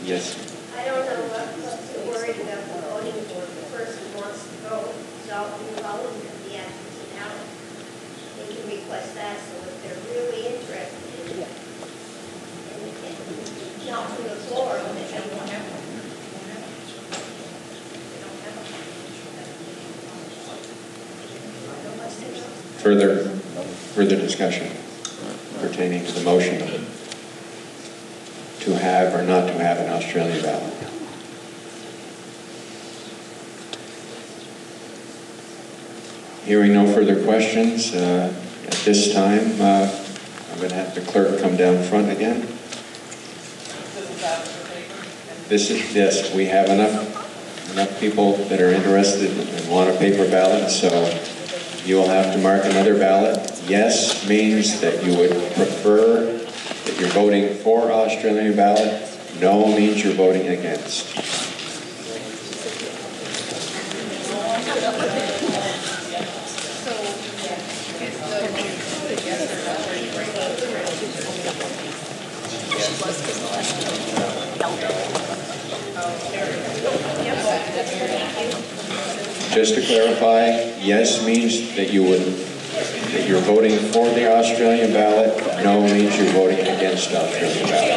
Yes. I don't know what's so worried about the voting board. The person wants to vote, so you vote and be absentee ballot. us that, so if they're really interested in counting the floor, then they won't have one. Further discussion pertaining to the motion to have or not to have an Australian ballot. Hearing no further questions, at this time, I'm going to have the clerk come down front again. Yes, we have enough people that are interested and want a paper ballot, so you will have to mark another ballot. Yes means that you would prefer that you're voting for Australian ballot. No means you're voting against. Just to clarify, yes means that you're voting for the Australian ballot. No means you're voting against Australian ballot.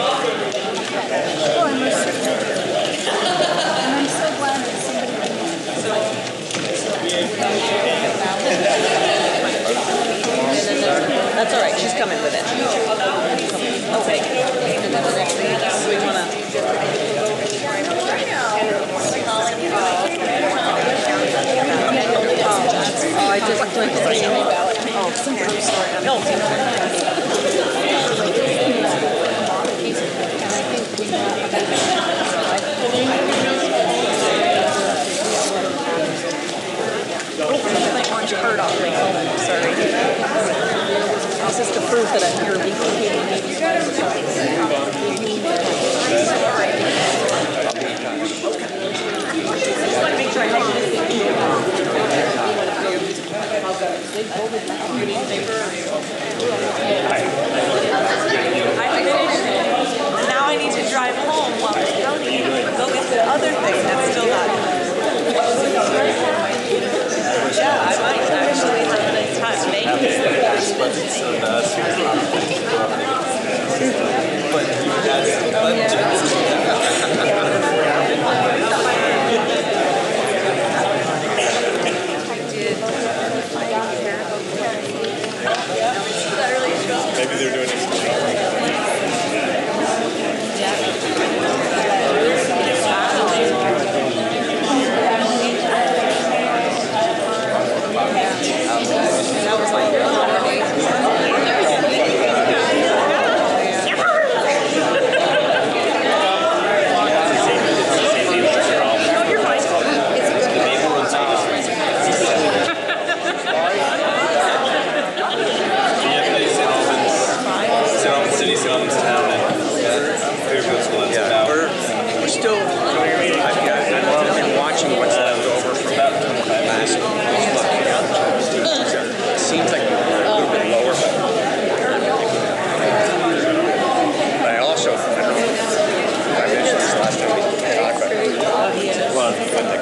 I'm so glad that That's all right, she's coming with it. Okay. We want to... I just took the ballot. Oh, I'm sorry. No. My orange card off. Sorry. This is the proof that I'm here legally. Now I need to drive home while I'm counting and go get the other thing that's still not done. Yeah, I might actually have a nice time. Thank you. But that's maybe they're doing it. That was like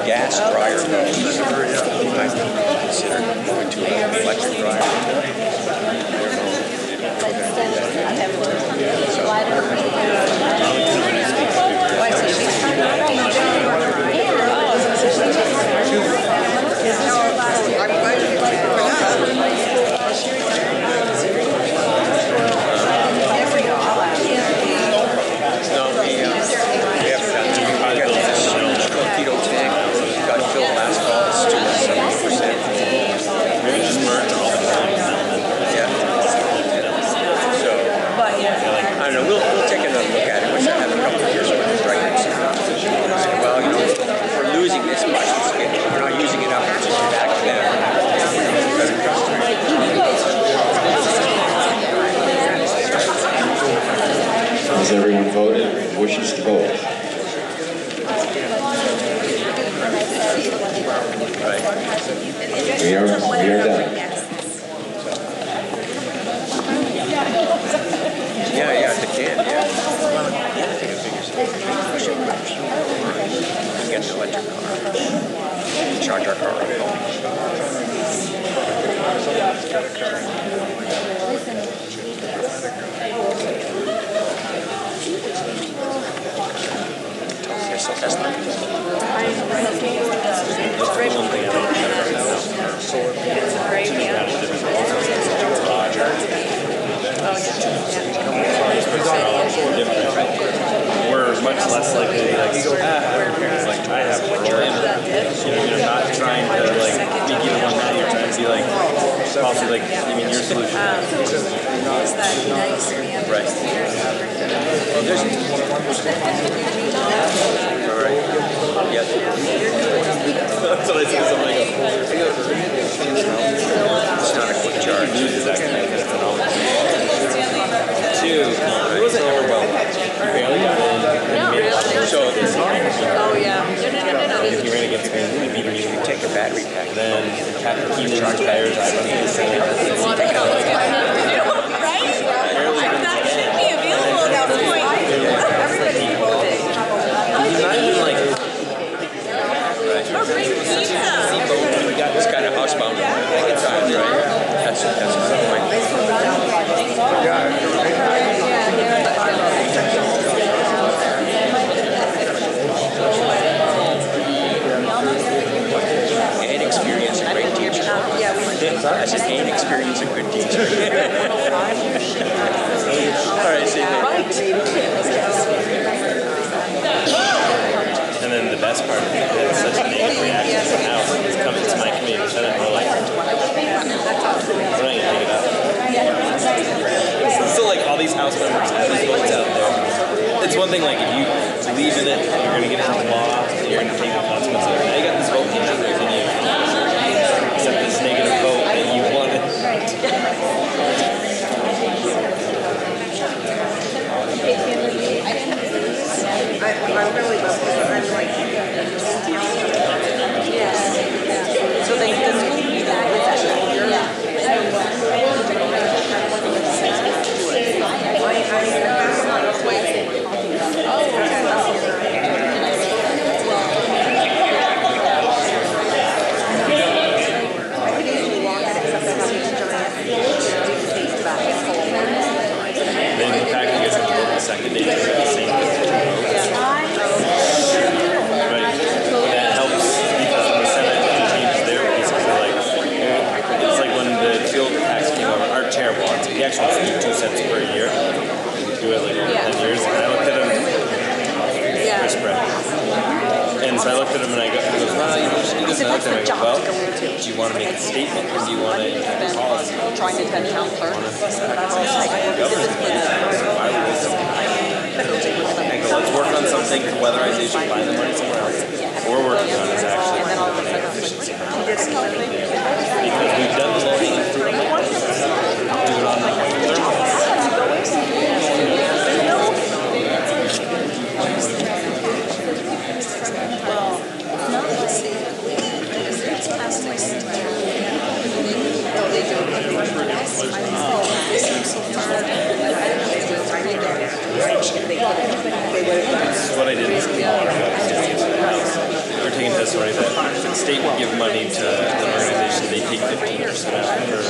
gas dryer, I consider going to an electric dryer. Has everyone voted or wishes to vote? We are done. Yeah, they can, yeah. Get the electric car. Charge our car at home. also like, I mean, your solution. Right. Well, there's. All right. Yes. That's what I said. So I'm like, it's not a quick charge. Loses that kind of two. It wasn't ever well. You barely got in. Not really. So it's not. Oh, yeah. No. If you ran against me, you beat me. You take a battery pack. Then he charge tires. I run the same. Right? That should be available at that point. Everybody's voting. Not even like. Or bring pizza. We got this kind of housebound at times, right? That's the point. And experience a great teacher. I said, and experience a good teacher. All right, see you. And then the best part is that it's such a negative reaction now. It's coming to my community center. We're like, we're not going to pick it up. So like all these house members have these votes out there. It's one thing like if you believe in it, you're going to get into law, you're going to take the consequences. Now you got this vote in you. Except this negative vote that you wanted. I'm really I'm like, yeah. So they the school Then the fact you guys have to vote the second day for the same right? That helps because in the Senate they changed their pieces. They're like, it's like when the fuel tax came over, our chair wants it. He actually wants to do 2 cents per year. We do it like over 10 years. And I looked at him, Chris Brett. And so I looked at him and he goes, well, you know, she doesn't know. And I go, well, do you want to make a statement or do you want to impact the policy? Trying to attend town clerk. Let's work on something for weatherization, find the money somewhere else. What we're working on is actually efficiency. Because we've done the low-hanging fruit. Do it on the thermal. This is what I did. We're taking testimony that if the state would give money to an organization, they take 15% out for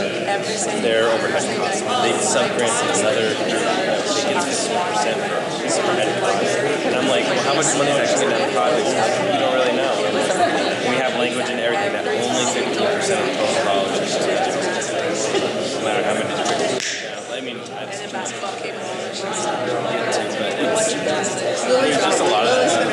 their overhead costs. They sub-grant another group that they get 15% for overhead costs. And I'm like, well, how much money is actually in that project? We don't really know. We have language and everything that only 15% of the total dollars is no matter how many districts. I mean, there's just a lot of that stuff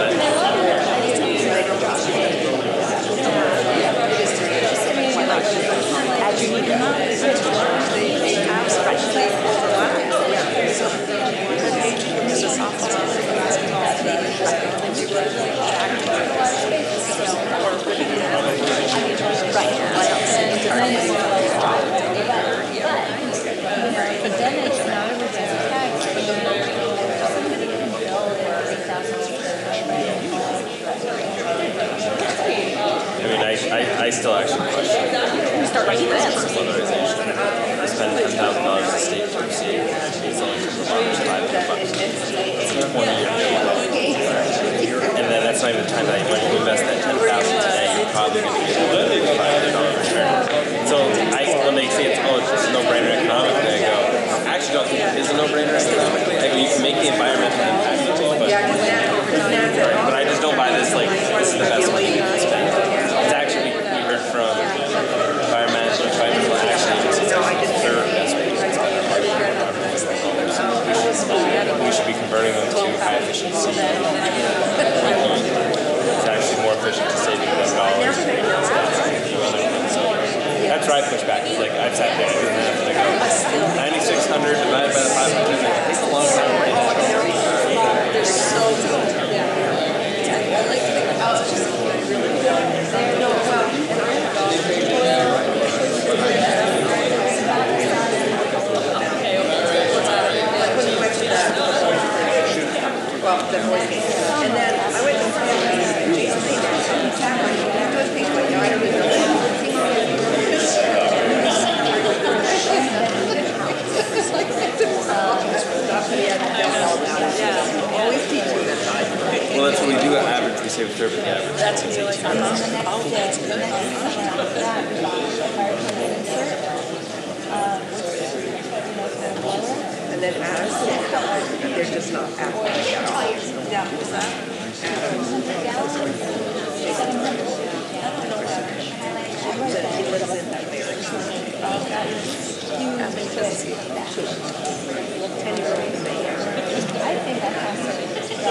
But then it's not a reduced tax, but somebody can bill their $8,000. I mean, I still actually question weatherization. I spend $10,000 a state to receive. It's only $500. It's a 20-year deal. And then that's not even the time that when you invest that $10,000 today, you're probably going to get a $500 return. So when they say it's just a no-brainer economically, I go, I actually don't think it is a no-brainer economically. I go, you can make the environmental impact, but I just don't buy this like this is the best money you can spend. It's actually, we heard from environmental action agencies, it's the third best way to spend. that's where I push back. It's like, I've sat there and I go, 9,600 divided by the 500, it takes a long time. They're so good. Yeah. I like to think about it just really good. No, well, and well, the voice came. And then I went to Jason paid those people, you know, I don't even know. Always teaching them. Well, that's what we do at average. We say we serve at the average. That's what you're like, oh, that's good. And then as they're just not athletic at all. Yeah, what's that?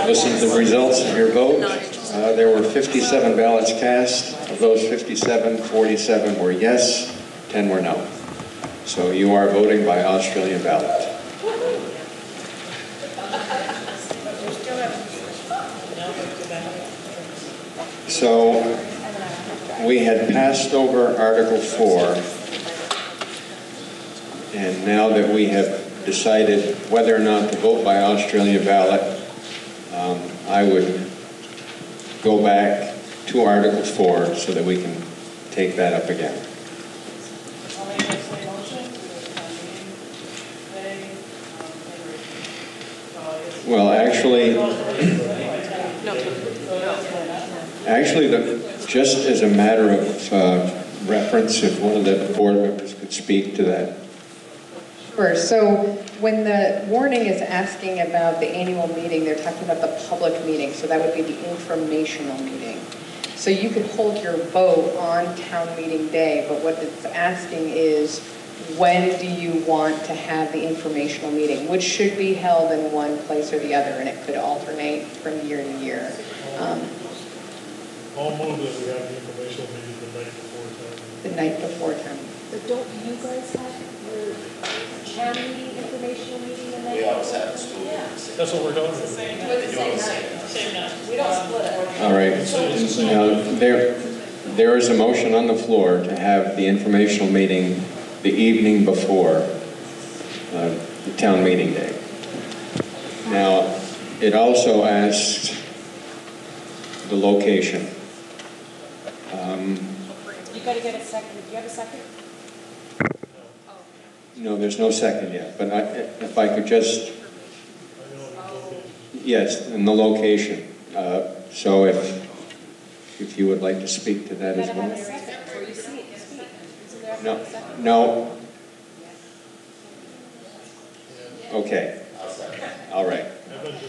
Listen to the results of your vote. There were 57 ballots cast. Of those 57, 47 were yes, 10 were no. So you are voting by Australian ballot. So we had passed over Article 4, and now that we have decided whether or not to vote by Australian ballot, I would go back to Article 4 so that we can take that up again. Well, just as a matter of reference, if one of the board members could speak to that. Sure. So when the warning is asking about the annual meeting, they're talking about the public meeting. So that would be the informational meeting. So you could hold your vote on town meeting day, but what it's asking is, when do you want to have the informational meeting, which should be held in one place or the other, and it could alternate from year to year. I'll move that we have the informational meeting the night before town. The night before town. But don't you guys have your town meeting, informational meeting the night? We always have the school. Yeah. That's what we're doing. It's the same night. Same night. We don't split it. All right. Now, there is a motion on the floor to have the informational meeting the evening before the town meeting day. Now, it also asks the location. You gotta get a second. Do you have a second? No, there's no second yet, but if I could just, yes, and the location. So if you would like to speak to that as well. No. Okay. All right.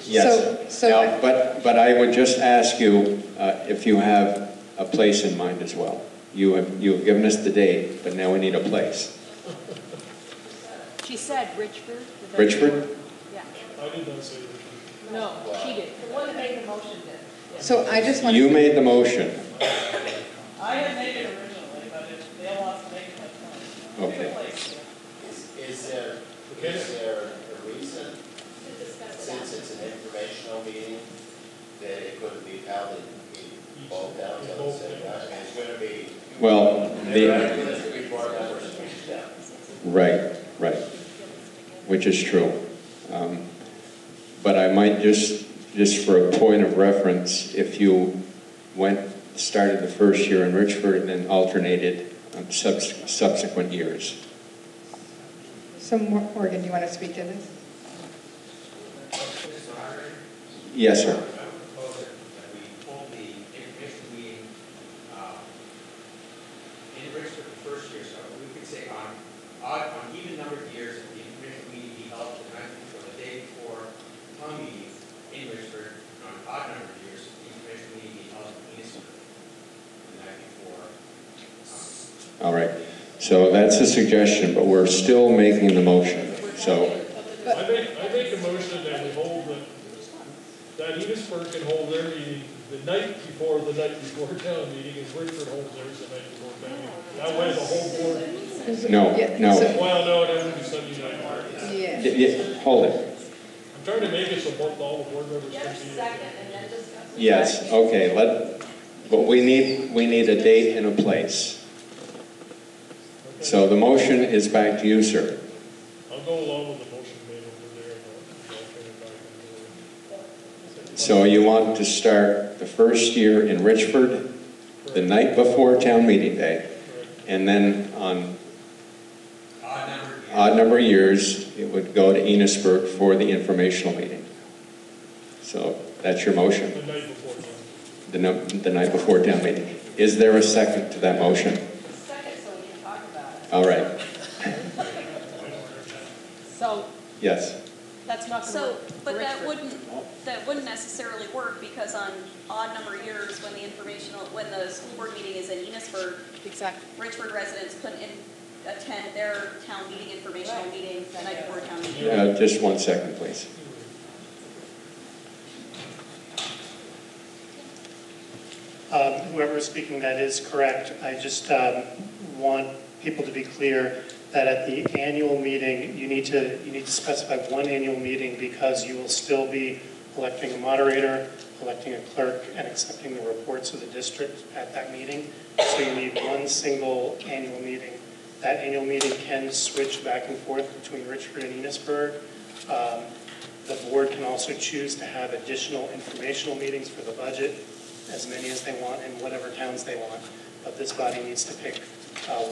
Yes. Now, but I would just ask you if you have a place in mind as well. You have given us the date, but now we need a place. She said Richford. Richford? Yeah. I did not say Richford. No, she did. The one that made the motion did. So I just want You made the motion. I had made it originally, but if they all want to make it, that's fine. Okay. Is there a reason, since it's an informational meeting, that it couldn't be held in both towns at the same time? I mean, it's going to be... Well, right, which is true. But I might just for a point of reference, if you started the first year in Richford and then alternated on subsequent years. So Morgan, do you want to speak to this? Yes, sir. On even numbered years, the information meeting be held the night before the day before town meeting in Richford. On odd numbered years, the information meeting be held in Enosburg the night before. All right. So that's a suggestion, but we're still making the motion. So I make a motion that we hold that Enosburg can hold their meeting the night before town meeting, and Richford holds theirs the night before town meeting. That way the whole board No, Yeah, no. so- Well, no, it has to be Sunday night. Yeah. Hold it. I'm trying to make it so both, all the board members can be. Yes, okay, but we need a date and a place. So the motion is back to you, sir. I'll go along with the motion made over there, and I'll turn it back. So you want to start the first year in Richford, the night before town meeting day, and then on odd number of years, it would go to Enosburg for the informational meeting. So that's your motion. The night before. The night before town meeting. Is there a second to that motion? Second, so we can talk about it. All right. So Yes. that's not So, going to work. but that wouldn't necessarily work because on odd number years, when the school board meeting is in Enosburg, Exactly. Richford residents couldn't attend their town meeting, informational meeting, the night before town meeting. Just 1 second, please. Whoever is speaking, that is correct. I just want people to be clear that at the annual meeting, you need to specify one annual meeting because you will still be electing a moderator, electing a clerk, and accepting the reports of the district at that meeting. So you need one single annual meeting. That annual meeting can switch back and forth between Richford and Enosburg. The board can also choose to have additional informational meetings for the budget, as many as they want in whatever towns they want. But this body needs to pick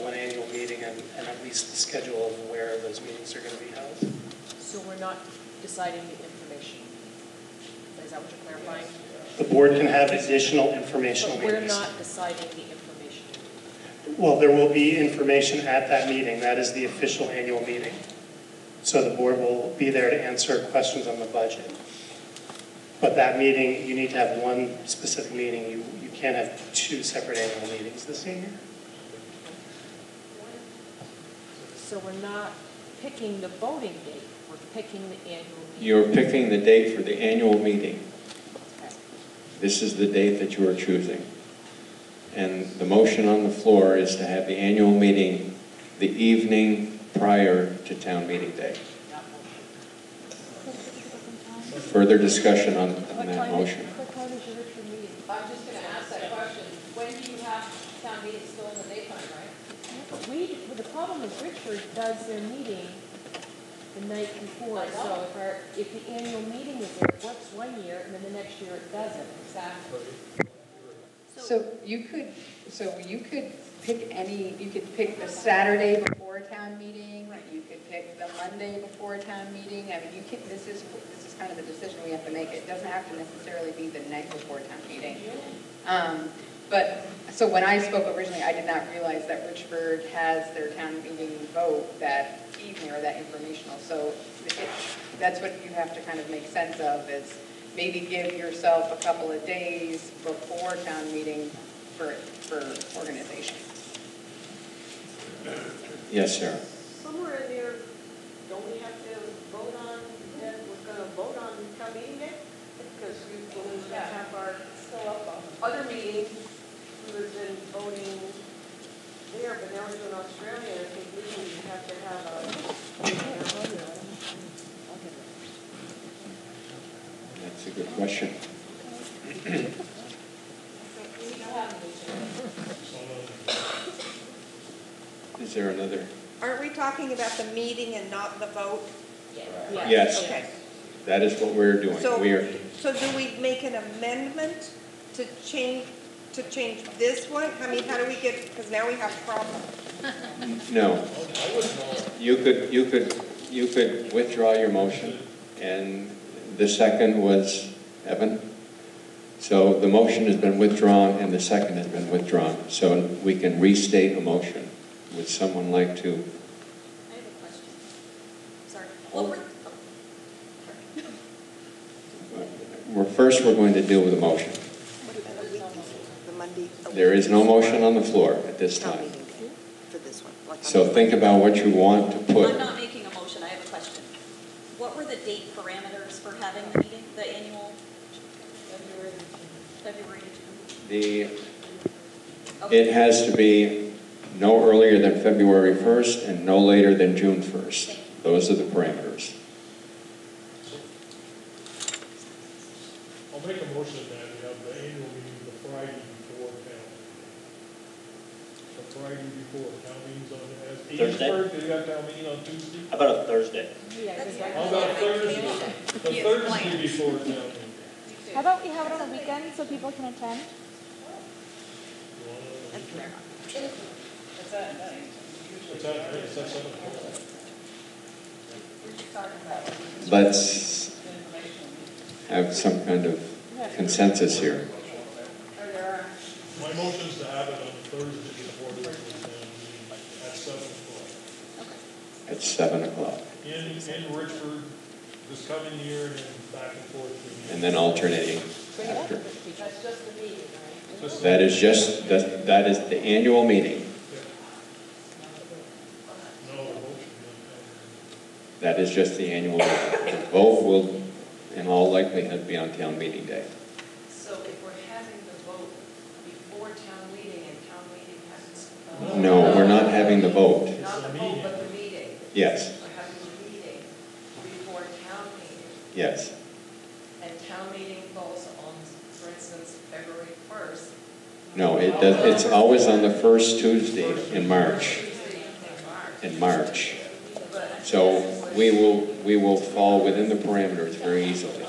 one annual meeting and at least the schedule of where those meetings are going to be held. So we're not deciding the information. Is that what you're clarifying? The board can have additional informational But we're meetings. not deciding the information. Well, there will be information at that meeting. That is the official annual meeting. So the board will be there to answer questions on the budget. But that meeting, you need to have one specific meeting. You can't have two separate annual meetings this year. So we're not picking the voting date, we're picking the annual meeting. You're picking the date for the annual meeting. This is the date that you are choosing. And the motion on the floor is to have the annual meeting the evening prior to town meeting day. Further discussion on that motion. I'm just going to ask that question. When do you have town meetings still in the daytime, right? The problem is Richford does their meeting the night before, so if the annual meeting is there, it works one year, and then the next year it doesn't. Exactly. So you could pick the Saturday before a town meeting, you could pick the Monday before a town meeting. I mean, this is kind of the decision we have to make. It doesn't have to necessarily be the night before town meeting. So when I spoke originally, I did not realize that Richford has their town meeting vote that evening or that informational. So that's what you have to kind of make sense of, is maybe give yourself a couple of days before town meeting for organization. Yes, sir. Somewhere in there, don't we have to vote on, that we're going to vote on town meeting day? Because we're going to have our other meeting, we was in voting there, but now we're doing Australia, I think legally you have to have a. That's a good question. Is there another? Aren't we talking about the meeting and not the vote? Yes. Okay. That is what we're doing. So So do we make an amendment to change this one? I mean, how do we get, because now we have a problem. no. You could withdraw your motion, and the second was Evan. So the motion has been withdrawn and the second has been withdrawn. So we can restate a motion. Would someone like to? I have a question. Sorry. Well, First, we're going to deal with the motion. There is no motion on the floor at this time. So think about what you want to put. I'm not making a motion, I have a question. What were the date parameters for having the meeting, the annual? February 2. It has to be no earlier than February 1st and no later than June 1st. Those are the parameters. I'll make a motion that we have the annual meeting the Friday before town. The Friday before, town meeting's on, Thursday? Enosburg, do you have town meeting on Tuesday? How about a Thursday? How about Thursday? The Thursday before town meeting. How about we have it on a weekend so people can attend? It's at night. It's at 7 o'clock. Let's have some kind of consensus here. My motion is to have it on Thursday before the regular town meeting at 7 o'clock. At 7 o'clock. In Richford this coming year and then back and forth. And then alternating after. That's just the meeting, right? That is just, that is the annual meeting. That is just the annual meeting. The vote will, in all likelihood, be on town meeting day. So if we're having the vote before town meeting and town meeting hasn't... No, we're not having the vote. Not the vote, but the meeting. Yes, We're having the meeting before town meeting. yes. And town meeting falls on, for instance, February 1st. No, it does, it's always on the first Tuesday in March. In March. So we will fall within the parameters very easily. So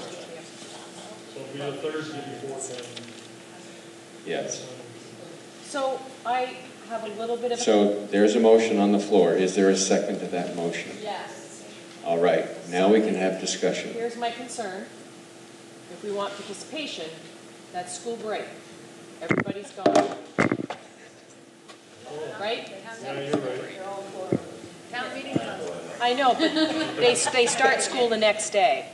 it'll be the Thursday before town. Yes. So I have a little bit of a... So there's a motion on the floor. Is there a second to that motion? Yes. All right, now we can have discussion. Here's my concern. If we want participation, that's school break. Everybody's gone. Right? Yeah, you're right. Town meeting. I know, but they start school the next day.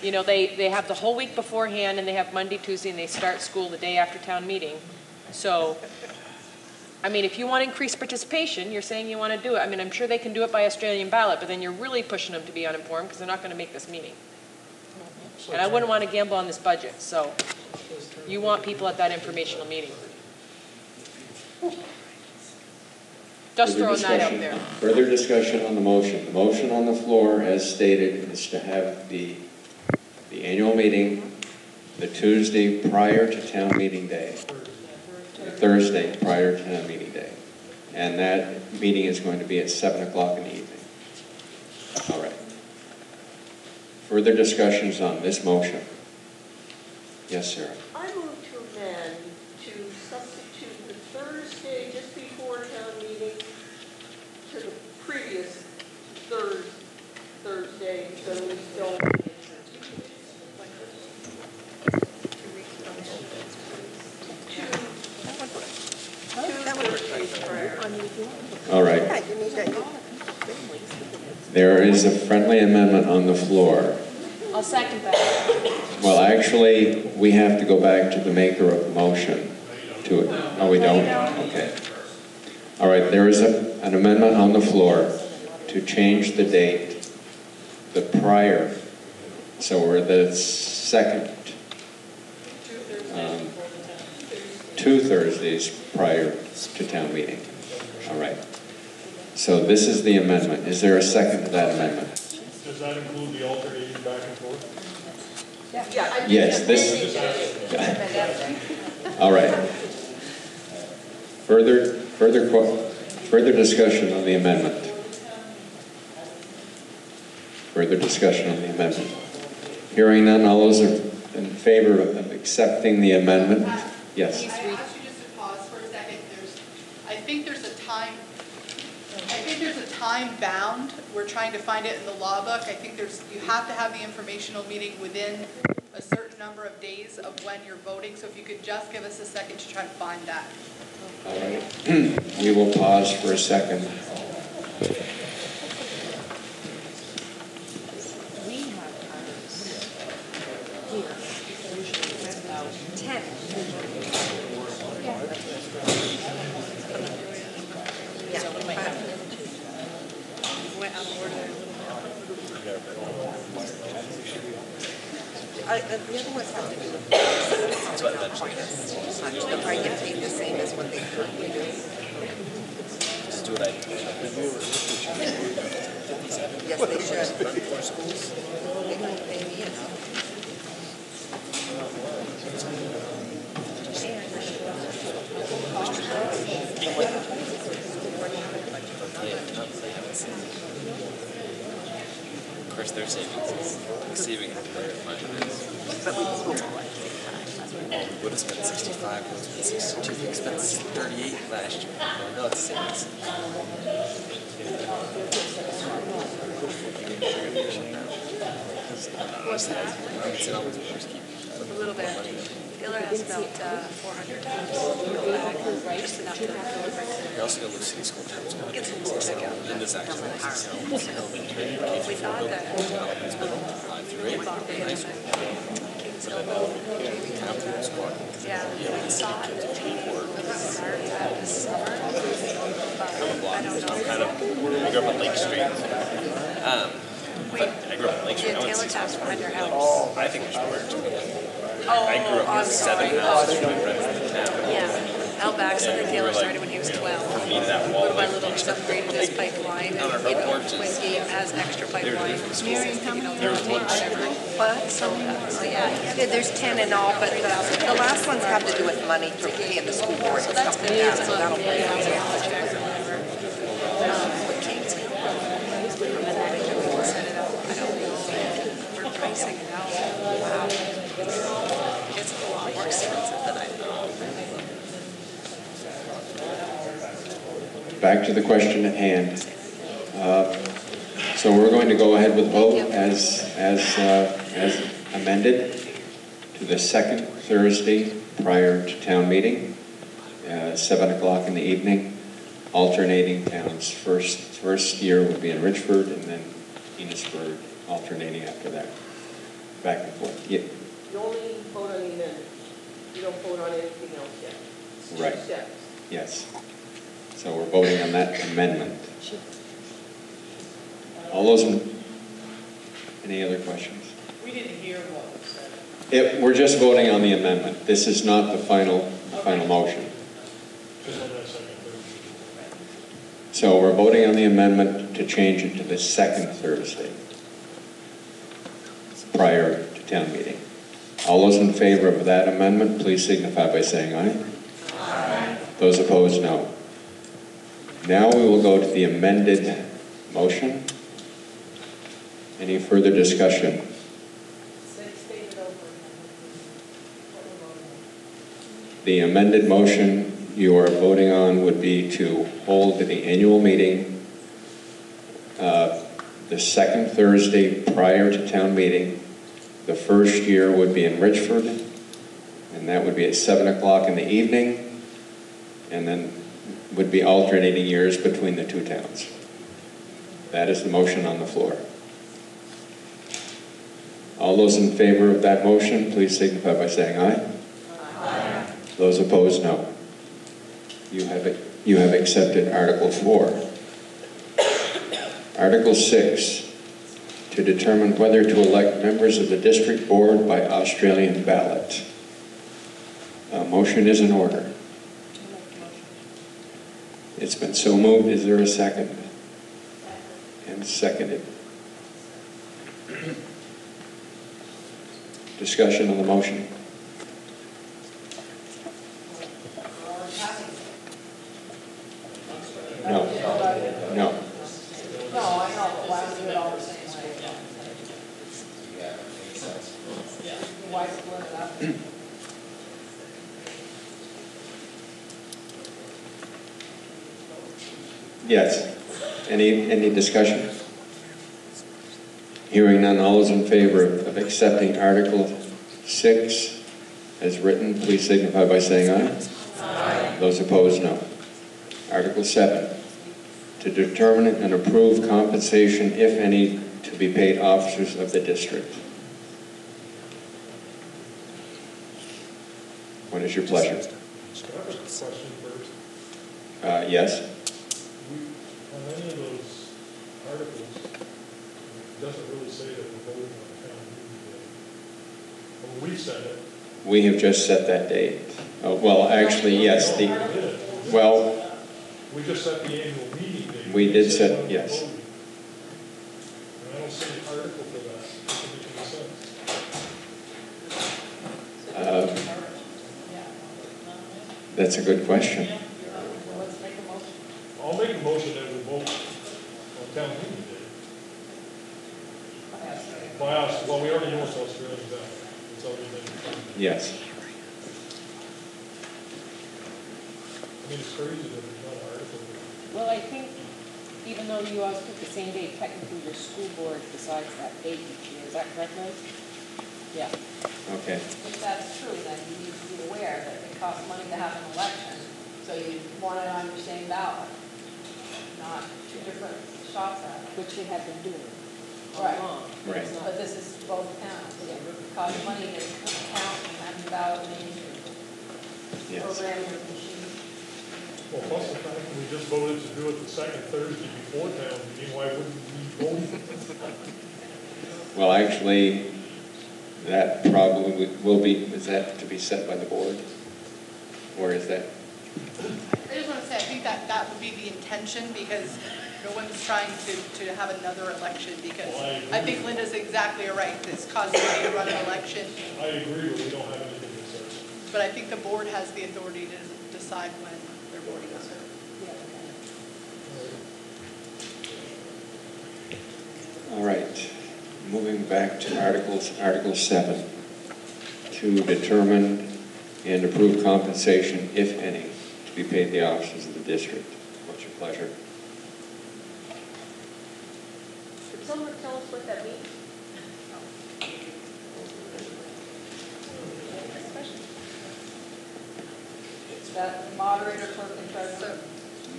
You know, they have the whole week beforehand, and they have Monday, Tuesday, and they start school the day after town meeting. So, I mean, if you want to increase participation, you're saying you want to do it. I mean, I'm sure they can do it by Australian ballot, but then you're really pushing them to be uninformed because they're not going to make this meeting. And I wouldn't want to gamble on this budget, so you want people at that informational meeting. Just throwing that out there. Further discussion on the motion. The motion on the floor, as stated, is to have the annual meeting the Tuesday prior to town meeting day. Thursday prior to town meeting day. And that meeting is going to be at 7 o'clock in the evening. All right. Further discussions on this motion? Yes, Sarah. I move to amend to substitute the Thursday just before town meeting to the previous Thursday, so we don't. All right. There is a friendly amendment on the floor. I'll second that. Well, actually, we have to go back to the maker of the motion to it. Oh, we don't? Okay. All right, there is an amendment on the floor to change the date, the prior, so we're the second, 2 Thursdays prior to town meeting. All right. So this is the amendment. Is there a second to that amendment? Does that include the alternating back and forth? Yeah. Yes, this. All right. Further discussion on the amendment. Further discussion on the amendment. Hearing none, all those are in favor of accepting the amendment? Yes. I ask you just to pause for a second. I think there's a time bound. We're trying to find it in the law book. I think you have to have the informational meeting within a certain number of days of when you're voting. So if you could just give us a second to try to find that. All right. We will pause for a second. We have ours here. Usually it's about 10. Yeah. So we might have Went out of order there a little bit. The other ones have to do with the price. Are you paid the same as what they currently do? do what I do. Yes, they should. Run 4 schools. They don't pay me enough. Of course, their savings is exceeding their finance. But we will Well, we would have spent 65, we would have spent 62, we spent 38 last year. No, it's savings. What's that? It's in all the papers, keep A little bit. Taylor has about 400 pounds. Go back, just enough to deliver. You're also going to lose city school times. Get some more sick out. And this actually makes it so elementary, We thought that. 5 through 8, high school. But then after school. Yeah, we saw it start this summer. I don't know. I'm kind of, I grew up on Lake Street. But I grew up on Lake Street. I went Taylor 6 Taft's behind your house. Oh, I think there's more to it. I grew up with 7 houses from my friends in the town. Yeah, Al Baxter and Taylor started when he was 12. Little by little, he's upgraded his pipeline, and when he has extra pipeline, What? So yeah, There's 10 in all, but the last ones have to do with money for paying the school board and stuff like that, so that'll pay we're pricing it out. Wow. It's a lot more expensive than I thought. Back to the question at hand. So we're going to go ahead with the vote as amended to the second Thursday prior to town meeting, 7 o'clock in the evening, alternating towns. First year would be in Richford, and then Enosburg, alternating after that, back and forth. Yeah. You only vote on the amendment. You don't vote on anything else yet. It's Right. 2 steps. Yes. So we're voting on that amendment. All those any other questions? We didn't hear what was said. We're just voting on the amendment. This is not the final motion. So we're voting on the amendment to change it to the second Thursday prior to town meeting. All those in favor of that amendment, please signify by saying aye. Aye. Those opposed, no. Now we will go to the amended motion. Any further discussion? The amended motion you are voting on would be to hold the annual meeting the second Thursday prior to town meeting. The first year would be in Richford, and that would be at 7 o'clock in the evening, and then would be alternating years between the two towns. That is the motion on the floor. All those in favor of that motion, please signify by saying aye. Aye. Those opposed, no. You have accepted Article 4. Article 6, to determine whether to elect members of the district board by Australian ballot. A motion is in order. It's been so moved. Is there a second? And seconded. Discussion on the motion. No. No. No, I know, but why don't we do it all the same way? Why split it up? Yes. Any discussion? Hearing none, all those in favor of accepting Article 6 as written, please signify by saying aye. Aye. Those opposed, no. Article 7, to determine and approve compensation, if any, to be paid officers of the district. What is your pleasure? I have a question first. Yes? On any of those articles, it doesn't really say that we're voting on town meeting day. Well, we said it. We have just set that date. Well, actually, yes. We just set the annual meeting date. We did set, when yes. we're voting. And I don't see an article for that. It doesn't make any sense. That's a good question. Let's make a motion. I'll make a motion that we vote on town meeting day. By us, well, we already know it's Australian ballot. It's already been determined. Yes. I mean, it's crazy that there's not an article. Well, I think even though you always pick the same date, technically your school board decides that date each year. Is that correct, Liz? Yeah. Okay. If that's true, then you need to be aware that it costs money to have an election, so you want it on your same ballot, not two different shots at it. Which you have been doing. Right. Right. But this is both counts. It costs money to count and have your ballot made, Yes. program your machine. Well, plus the fact that we just voted to do it the second Thursday before town meeting, why wouldn't we vote? Well, actually, that probably will be, is that to be set by the board? Or is that? I just want to say, I think that that would be the intention, because no one's trying to have another election, because I think Linda's exactly right. This causes money to run an election. I agree, but we don't have anything that says. But I think the board has the authority to decide when they're voting on it. All right. Moving back to Article 7, to determine and approve compensation, if any, to be paid the officers of the district. What's your pleasure? Could someone tell us what that means? That moderator, clerk, and treasurer.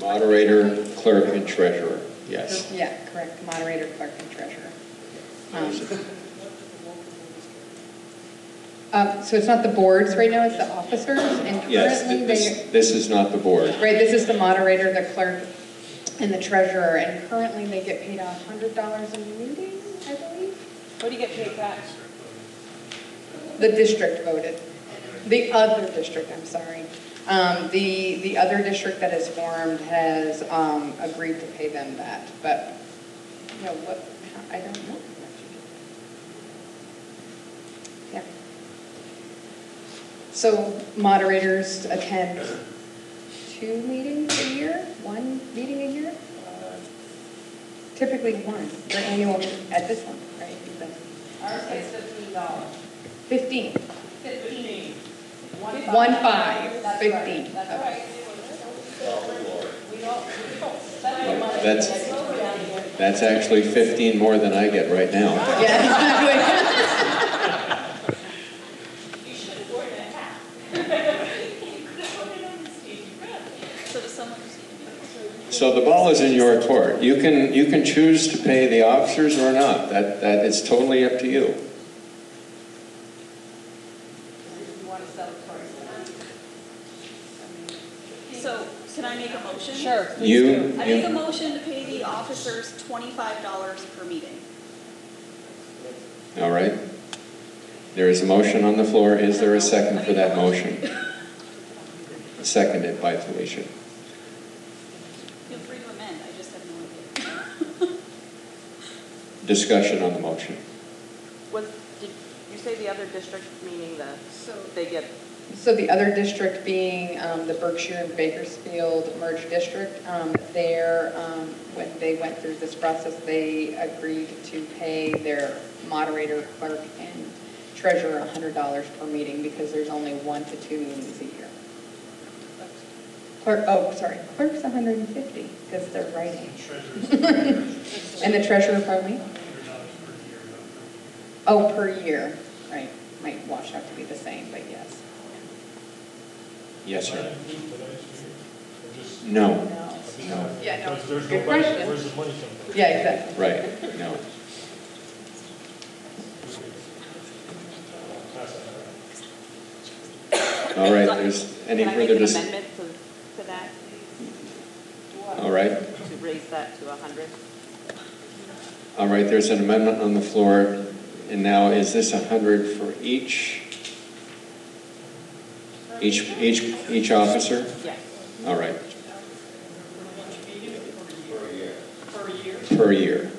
Moderator, clerk, and treasurer. Yes. Yeah, correct, moderator, clerk, and treasurer. So it's not the boards right now, it's the officers, and Yes, currently this is not the board. right, this is the moderator, the clerk, and the treasurer, and currently they get paid $100 a meeting, I believe. What do you get paid back? The district voted. The other district, I'm sorry. The other district that is formed has agreed to pay them that, but, you know, what, I don't know. Yeah. So moderators attend 2 meetings a year, 1 meeting a year? Typically 1, their annual, at this one, right? Ours pays $15. 15. 15. 1-5, That's 15. Right. That's right. We don't spend the money. That's actually 15 more than I get right now. Yeah, exactly. You should have worn a hat. You could have put it on the stage. So does someone So the ball is in your court. You can choose to pay the officers or not. That is totally up to you. So, can I make a motion? Sure. I make a motion to pay the officers $25 per meeting. All right. There is a motion on the floor. Is there a second for that motion? Seconded by Felicia. Feel free to amend, I just have no idea. Discussion on the motion. Did you say the other district, meaning they get? So the other district being the Berkshire and Bakersfield merged district, when they went through this process, they agreed to pay their moderator, clerk, and treasurer $100 per meeting because there's only 1 to 2 meetings a year. Clerk's 150 because they're writing. And the treasurer, pardon me? Oh, per year, right. Might wash out to be the same, but yes. Yes, sir. No. No. Yeah, no. There's Good no question. Where's the money come from? Yeah, exactly. Right. No. All right. There's any Can I further make an discussion? amendment to that? All right. To raise that to 100? All right. There's an amendment on the floor, and now is this 100 for each officer? Yes. All right. per year.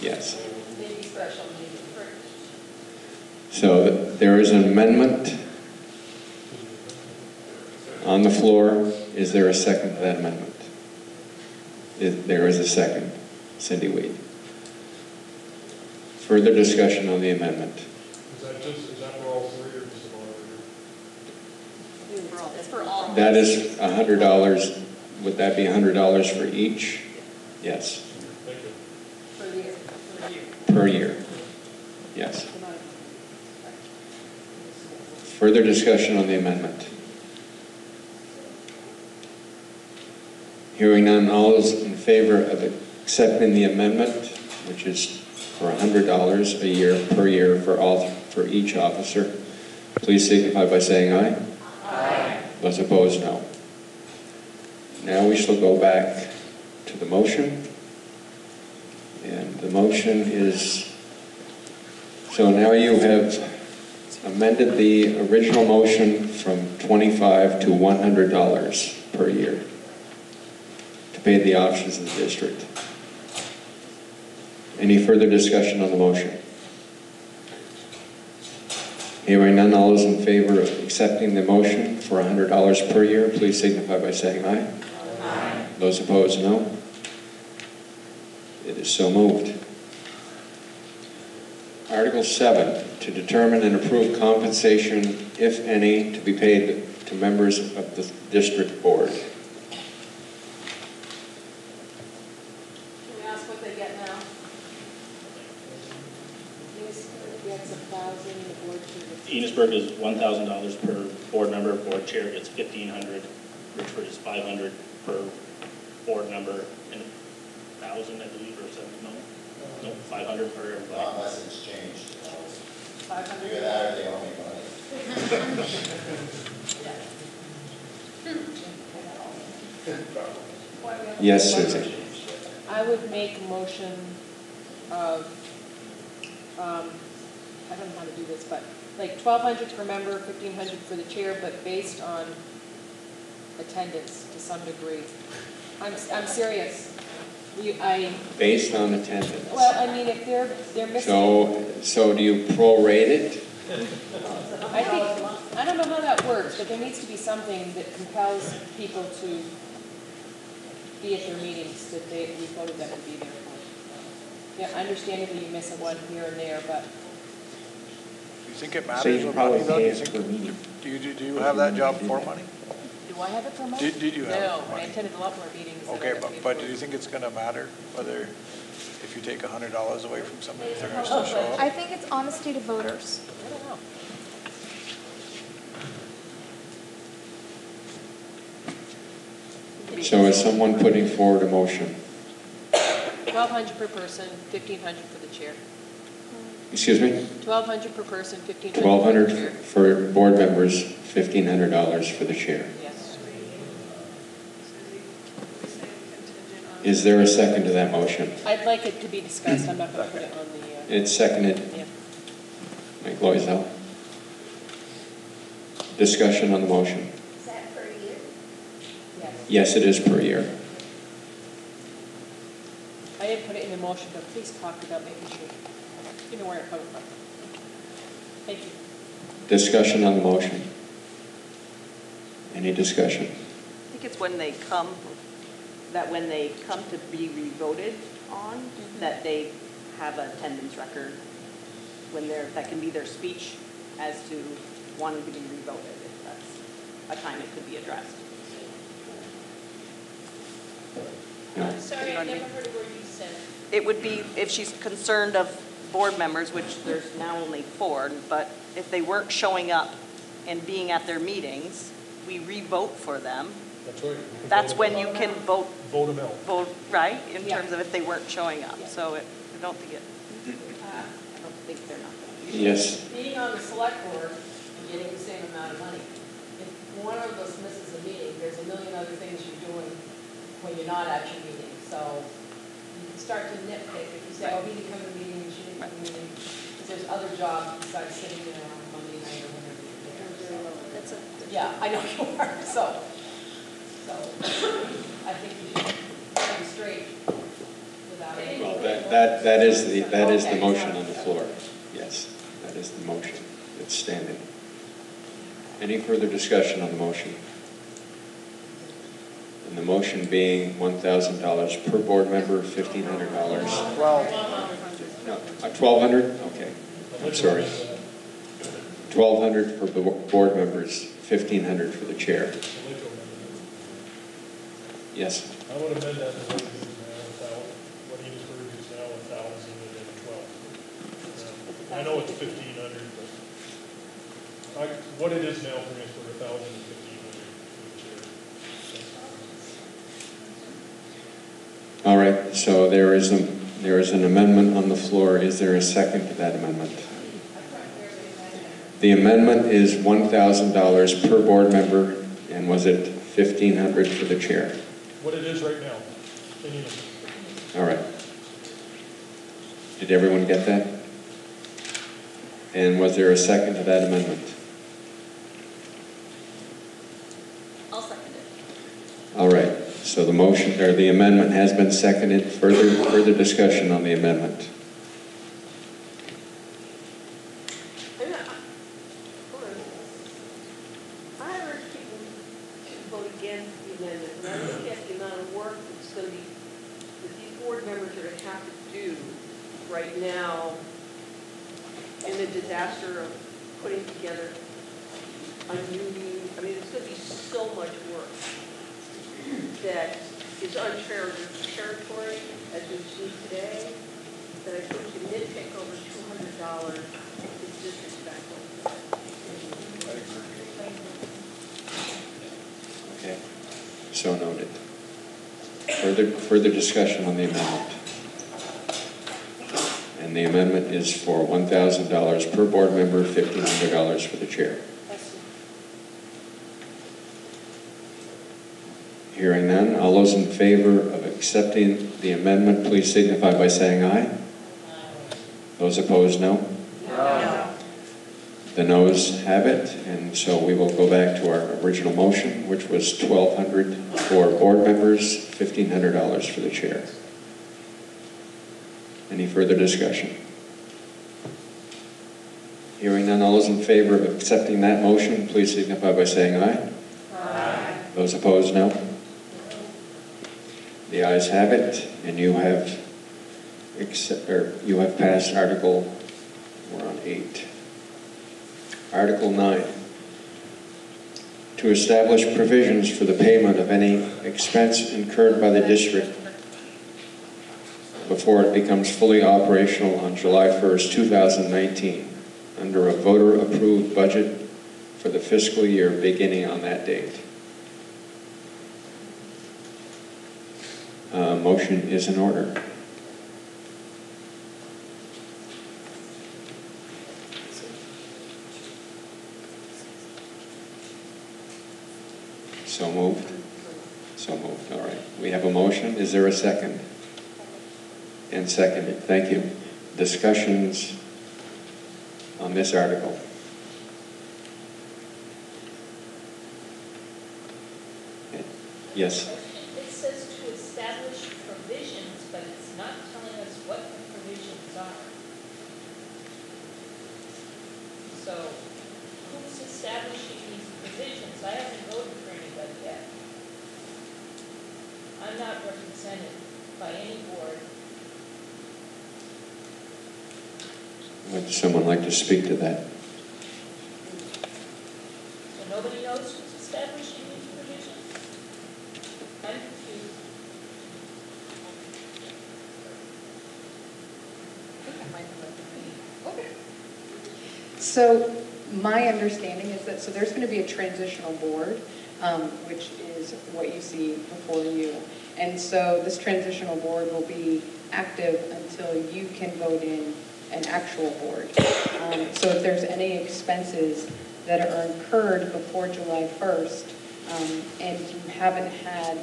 Yes. Maybe special meeting. So there is an amendment on the floor. Is there a second to that amendment? There is a second. Cindy Weed. Further discussion on the amendment. Is that for all three or just about three? It's for all. That is $100. Would that be $100 for each? Yes. Thank you. Per year. Yes. Further discussion on the amendment. Hearing none, all those in favor of accepting the amendment, which is for $100 a year per year for each officer, please signify by saying aye. Aye. Those opposed, no. Now we shall go back to the motion. And the motion is, so now you have amended the original motion from $25 to $100 per year to pay the officers of the district. Any further discussion on the motion? Hearing none, all those in favor of accepting the motion for $100 per year, please signify by saying aye. Aye. Those opposed, no. It is so moved. Article 7, to determine and approve compensation, if any, to be paid to members of the district board. Can we ask what they get now? Enosburg gets $1,000, the board gets Enosburg is $1,000 per board member. Board chair gets $1,500. Richford is $500 per board member, and $1,000, I believe, or $700. No, $500 for everybody. Not unless it's changed. 500. Either that or they owe me money. Yes, Susan. I would make a motion of, I don't know how to do this, but like 1,200 per member, 1,500 for the chair, but based on attendance to some degree. I'm serious. Based on attendance. Well, I mean, if they're missing. So do you prorate it? I don't know how that works, but there needs to be something that compels people to be at their meetings that we voted them to be there for. Yeah, understandably you miss one here and there, but. Do you think it matters? So you probably money, though? pay it per meeting. Do you have that job for money? Do I have it for money? Did you have it for No, I money? attended a lot more meetings. than I Okay, got paid but for. do you think it's going to matter whether if you take $100 away from somebody, if they're going to still show up? I think it's honesty to voters. I don't know. So is someone putting forward a motion? 1,200 per person, 1,500 for the chair. Excuse me? 1,200 per person, 1,500 for the $1,200 chair. for board members, $1,500 for the chair. Yes. Is there a second to that motion? I'd like it to be discussed. I'm not going to put it on the. It's seconded. Yeah. Mike Loisel. Discussion on the motion. Is that per year? Yes. Yes, it is per year. I didn't put it in the motion, but please talk about making sure you know where it comes from. Thank you. Discussion on the motion. Any discussion? I think it's when they come to be re-voted on, that they have an attendance record, that can be their speech as to wanting to be re-voted, if that's a time it could be addressed. Sorry, I never heard a word you said. It would be if she's concerned of board members, which there's now only 4, but if they weren't showing up and being at their meetings, we re-vote for them. That's right. That's when you can vote. Vote them out. Vote, right, in Yeah. terms of if they weren't showing up. Yeah. So I don't think they're not going to. Yes. Being on the select board and getting the same amount of money. If one of us misses a meeting, there's a million other things you're doing when you're not at your meeting. So you can start to nitpick if you say, oh, he didn't come to the meeting, she didn't come to the meeting. Because there's other jobs besides sitting there on Monday night or whenever you're there. So, yeah, I know you are. So I think you should be straight with That is the motion on the floor. Yes, that is the motion. It's standing. Any further discussion on the motion? And the motion being $1,000 per board member, $1,500. No, $1,200? Okay, I'm sorry. $1,200 for board members, $1,500 for the chair. Yes? I would amend that to what it is now, what Enosburg is now, 1,000 and then 12. I know it's 1,500, but what it is now for Enosburg, 1,000 and 1,500 for the chair. All right, so there is an amendment on the floor. Is there a second to that amendment? The amendment is $1,000 per board member, and was it $1,500 for the chair? What it is right now. All right. Did everyone get that? And was there a second to that amendment? I'll second it. All right. So the motion, or the amendment has been seconded. Further discussion on the amendment. I urge people to vote against the amendment, and I look at the amount of work that's going to be, that these board members are going to have to do right now in the disaster of putting together a new meeting. I mean, it's going to be so much work that is uncharted territory, as we've seen today, that I think to nitpick over $200 is disrespectful. Okay. So noted. Further discussion on the amendment. And the amendment is for $1,000 per board member, $1,500 for the chair. Hearing none, all those in favor of accepting the amendment, please signify by saying aye. Those opposed, no? No. The noes have it, and so we will go back to our original motion, which was $1,200 for board members, $1,500 for the chair. Any further discussion? Hearing none, all those in favor of accepting that motion, please signify by saying aye. Aye. Those opposed, no? The ayes have it, and you have passed Article, we're on 8. Article 9, to establish provisions for the payment of any expense incurred by the district before it becomes fully operational on July 1st, 2019, under a voter-approved budget for the fiscal year beginning on that date. Motion is in order. So moved? So moved, all right. We have a motion. Is there a second? And seconded. Thank you. Discussions on this article? Yes? It says to establish provisions, but it's not telling us what the provisions are. So who's establishing these provisions? I haven't voted for anybody yet. I'm not represented by any board. Would someone like to speak to that? So nobody knows who's establishing these provisions? I'm confused. So my understanding is that, so there's going to be a transitional board, which is what you see before you. And so this transitional board will be active until you can vote in an actual board. So if there's any expenses that are incurred before July 1st, and you haven't had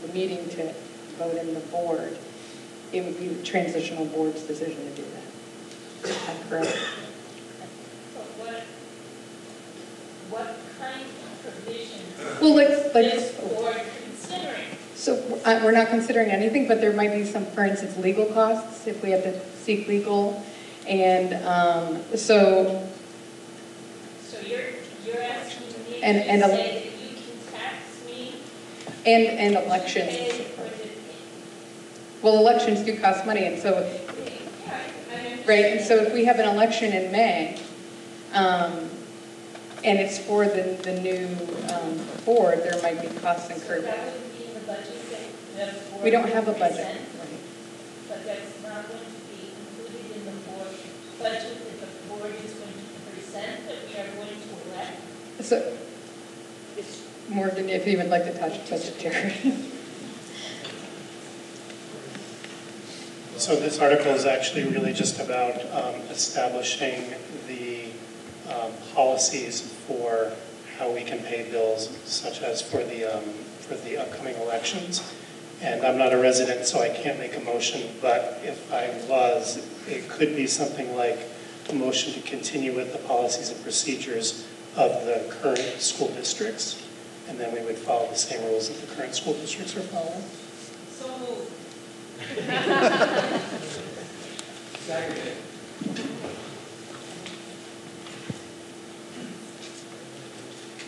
the meeting to vote in the board, it would be the transitional board's decision to do that. Is that correct? What kind of provisions Well, is this board considering? So we're not considering anything, but there might be some, for instance, legal costs if we have to seek legal. And so. So you're asking me And to say that you can tax me? And elections. Pay for the- Well, elections do cost money, and so, right, and so if we have an election in May, and it's for the new board, there might be costs incurred. So that wouldn't be in the budget that the board We don't have a would budget. present, but that's not going to be included in the board budget that the board is going to present, that we are going to elect. So, Morgan, if you would like to touch it, Jared. So this article is actually really just about establishing the policies for how we can pay bills, such as for the upcoming elections. And I'm not a resident, so I can't make a motion, but if I was, it could be something like a motion to continue with the policies and procedures of the current school districts. And then we would follow the same rules that the current school districts are following. So moved. Seconded.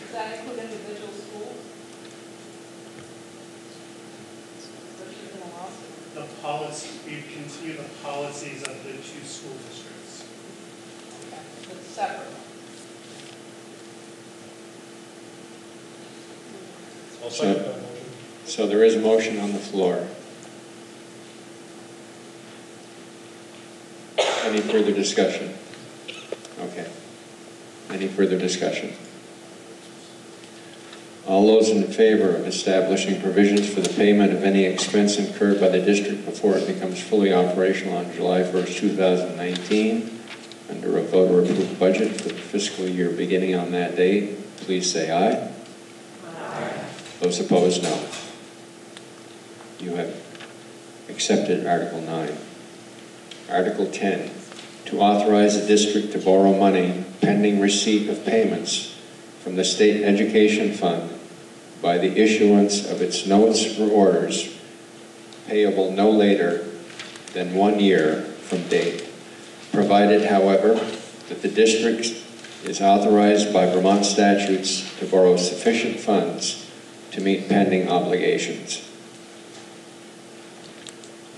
Does that include individual schools? The policy, we continue the policies of the two school districts. It's separate. I'll second that motion. So there is a motion on the floor. Any further discussion? Okay. Any further discussion? All those in favor of establishing provisions for the payment of any expense incurred by the district before it becomes fully operational on July 1st, 2019, under a voter-approved budget for the fiscal year beginning on that date, please say aye. Aye. Those opposed, no. You have accepted Article 9. Article 10, to authorize the district to borrow money pending receipt of payments from the State Education Fund by the issuance of its notes or orders payable no later than 1 year from date, provided, however, that the district is authorized by Vermont statutes to borrow sufficient funds to meet pending obligations.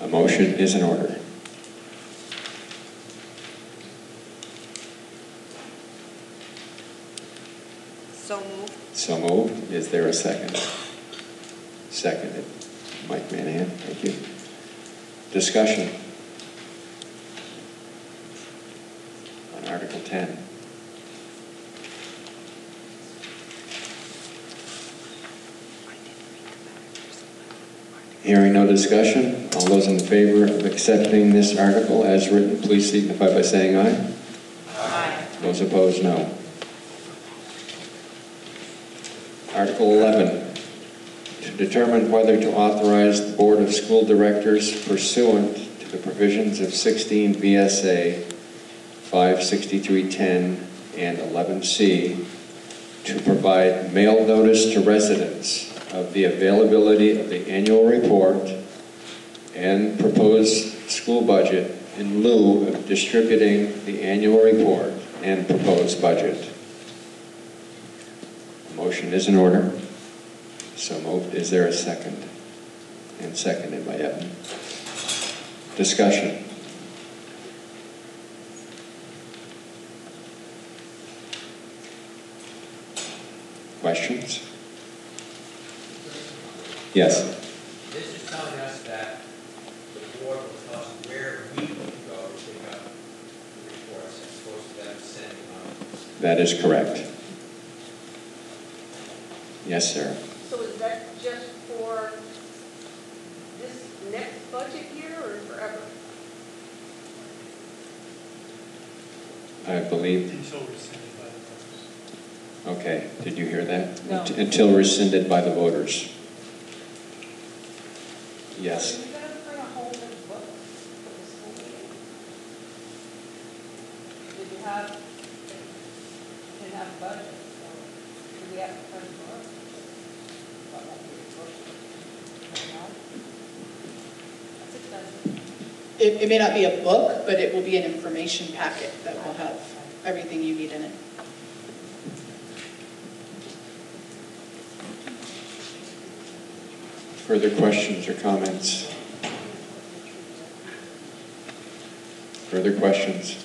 A motion is in order. So moved. So moved. Is there a second? Seconded. Mike Manahan, thank you. Discussion on Article 10. Hearing no discussion, all those in favor of accepting this article as written, please signify by saying aye. Aye. Those opposed, no. Article 11, to determine whether to authorize the Board of School Directors pursuant to the provisions of 16 VSA 56310 and 11C to provide mail notice to residents of the availability of the annual report and proposed school budget in lieu of distributing the annual report and proposed budget. Motion is in order. So moved. Is there a second? And seconded by Evan. Discussion. Questions? Yes. This is telling us that the board will tell us where we can go to pick up the reports as opposed to them sending them. That is correct. Yes, sir. So is that just for this next budget year or forever? I believe. Until rescinded by the voters. Okay. Did you hear that? No. Until rescinded by the voters. Yes. Are you going to bring a whole new book for the school meeting? Did you have a budget? So do we have to print a book? it may not be a book, but it will be an information packet that will have everything you need in it. Further questions or comments? Further questions?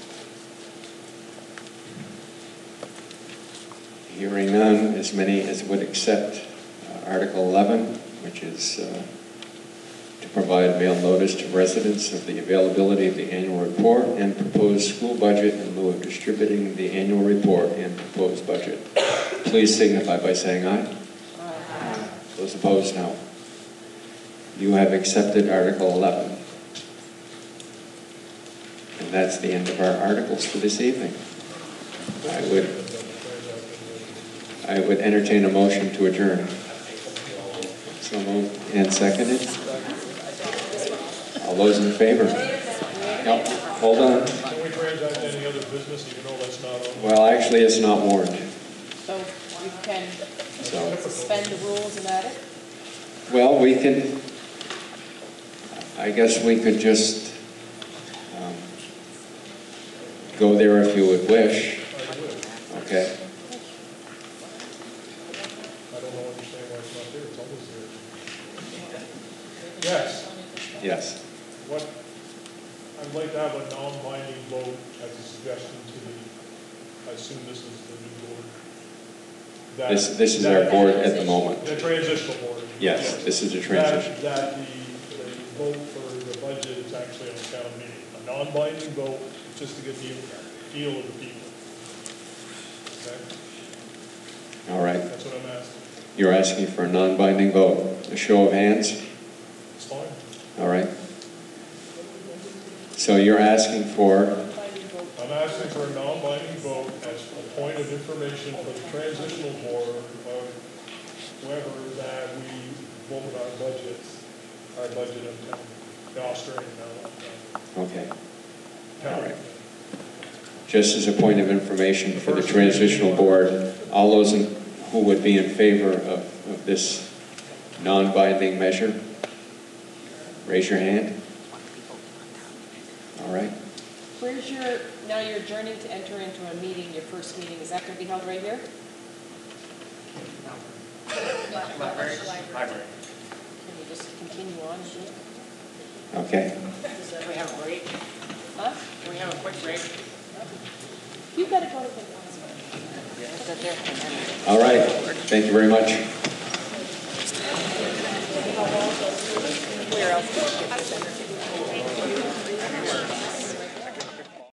Hearing none, as many as would accept Article 11, which is to provide mail notice to residents of the availability of the annual report and proposed school budget in lieu of distributing the annual report and proposed budget. Please signify by saying aye. Aye. Those opposed, no. You have accepted Article 11. And that's the end of our articles for this evening. I would entertain a motion to adjourn. So moved and seconded. All those in favor? No, hold on. Can we transact any other business even though that's not on? Well, actually, it's not warned. So you can suspend the rules and add it? Well, we can, I guess we could just go there if you would wish. Okay. I don't understand why it's not there, it's always there. Yes. Yes. What, I'd like to have a non-binding vote as a suggestion to the, I assume this is the new board. This is our board at the moment. The transitional board. Yes, this is a transition. That the vote for the budget is actually on town meeting. A non-binding vote, just to get the feel of the people. Okay? All right. That's what I'm asking. You're asking for a non-binding vote. A show of hands? It's fine. All right. So you're asking for? I'm asking for a non-binding vote as a point of information for the transitional board of whoever that we vote our budget of the Australian ballot. Okay. All right. Just as a point of information for the transitional board, all those who would be in favor of this non-binding measure, raise your hand. All right. Where's your, now you're adjourning to enter into a meeting, your first meeting, is that going to be held right here? Library. Can you just continue on and do it? Okay. Can we have a break? Huh? Can we have a quick break? You've got to go to the All right. Thank you very much. Where else?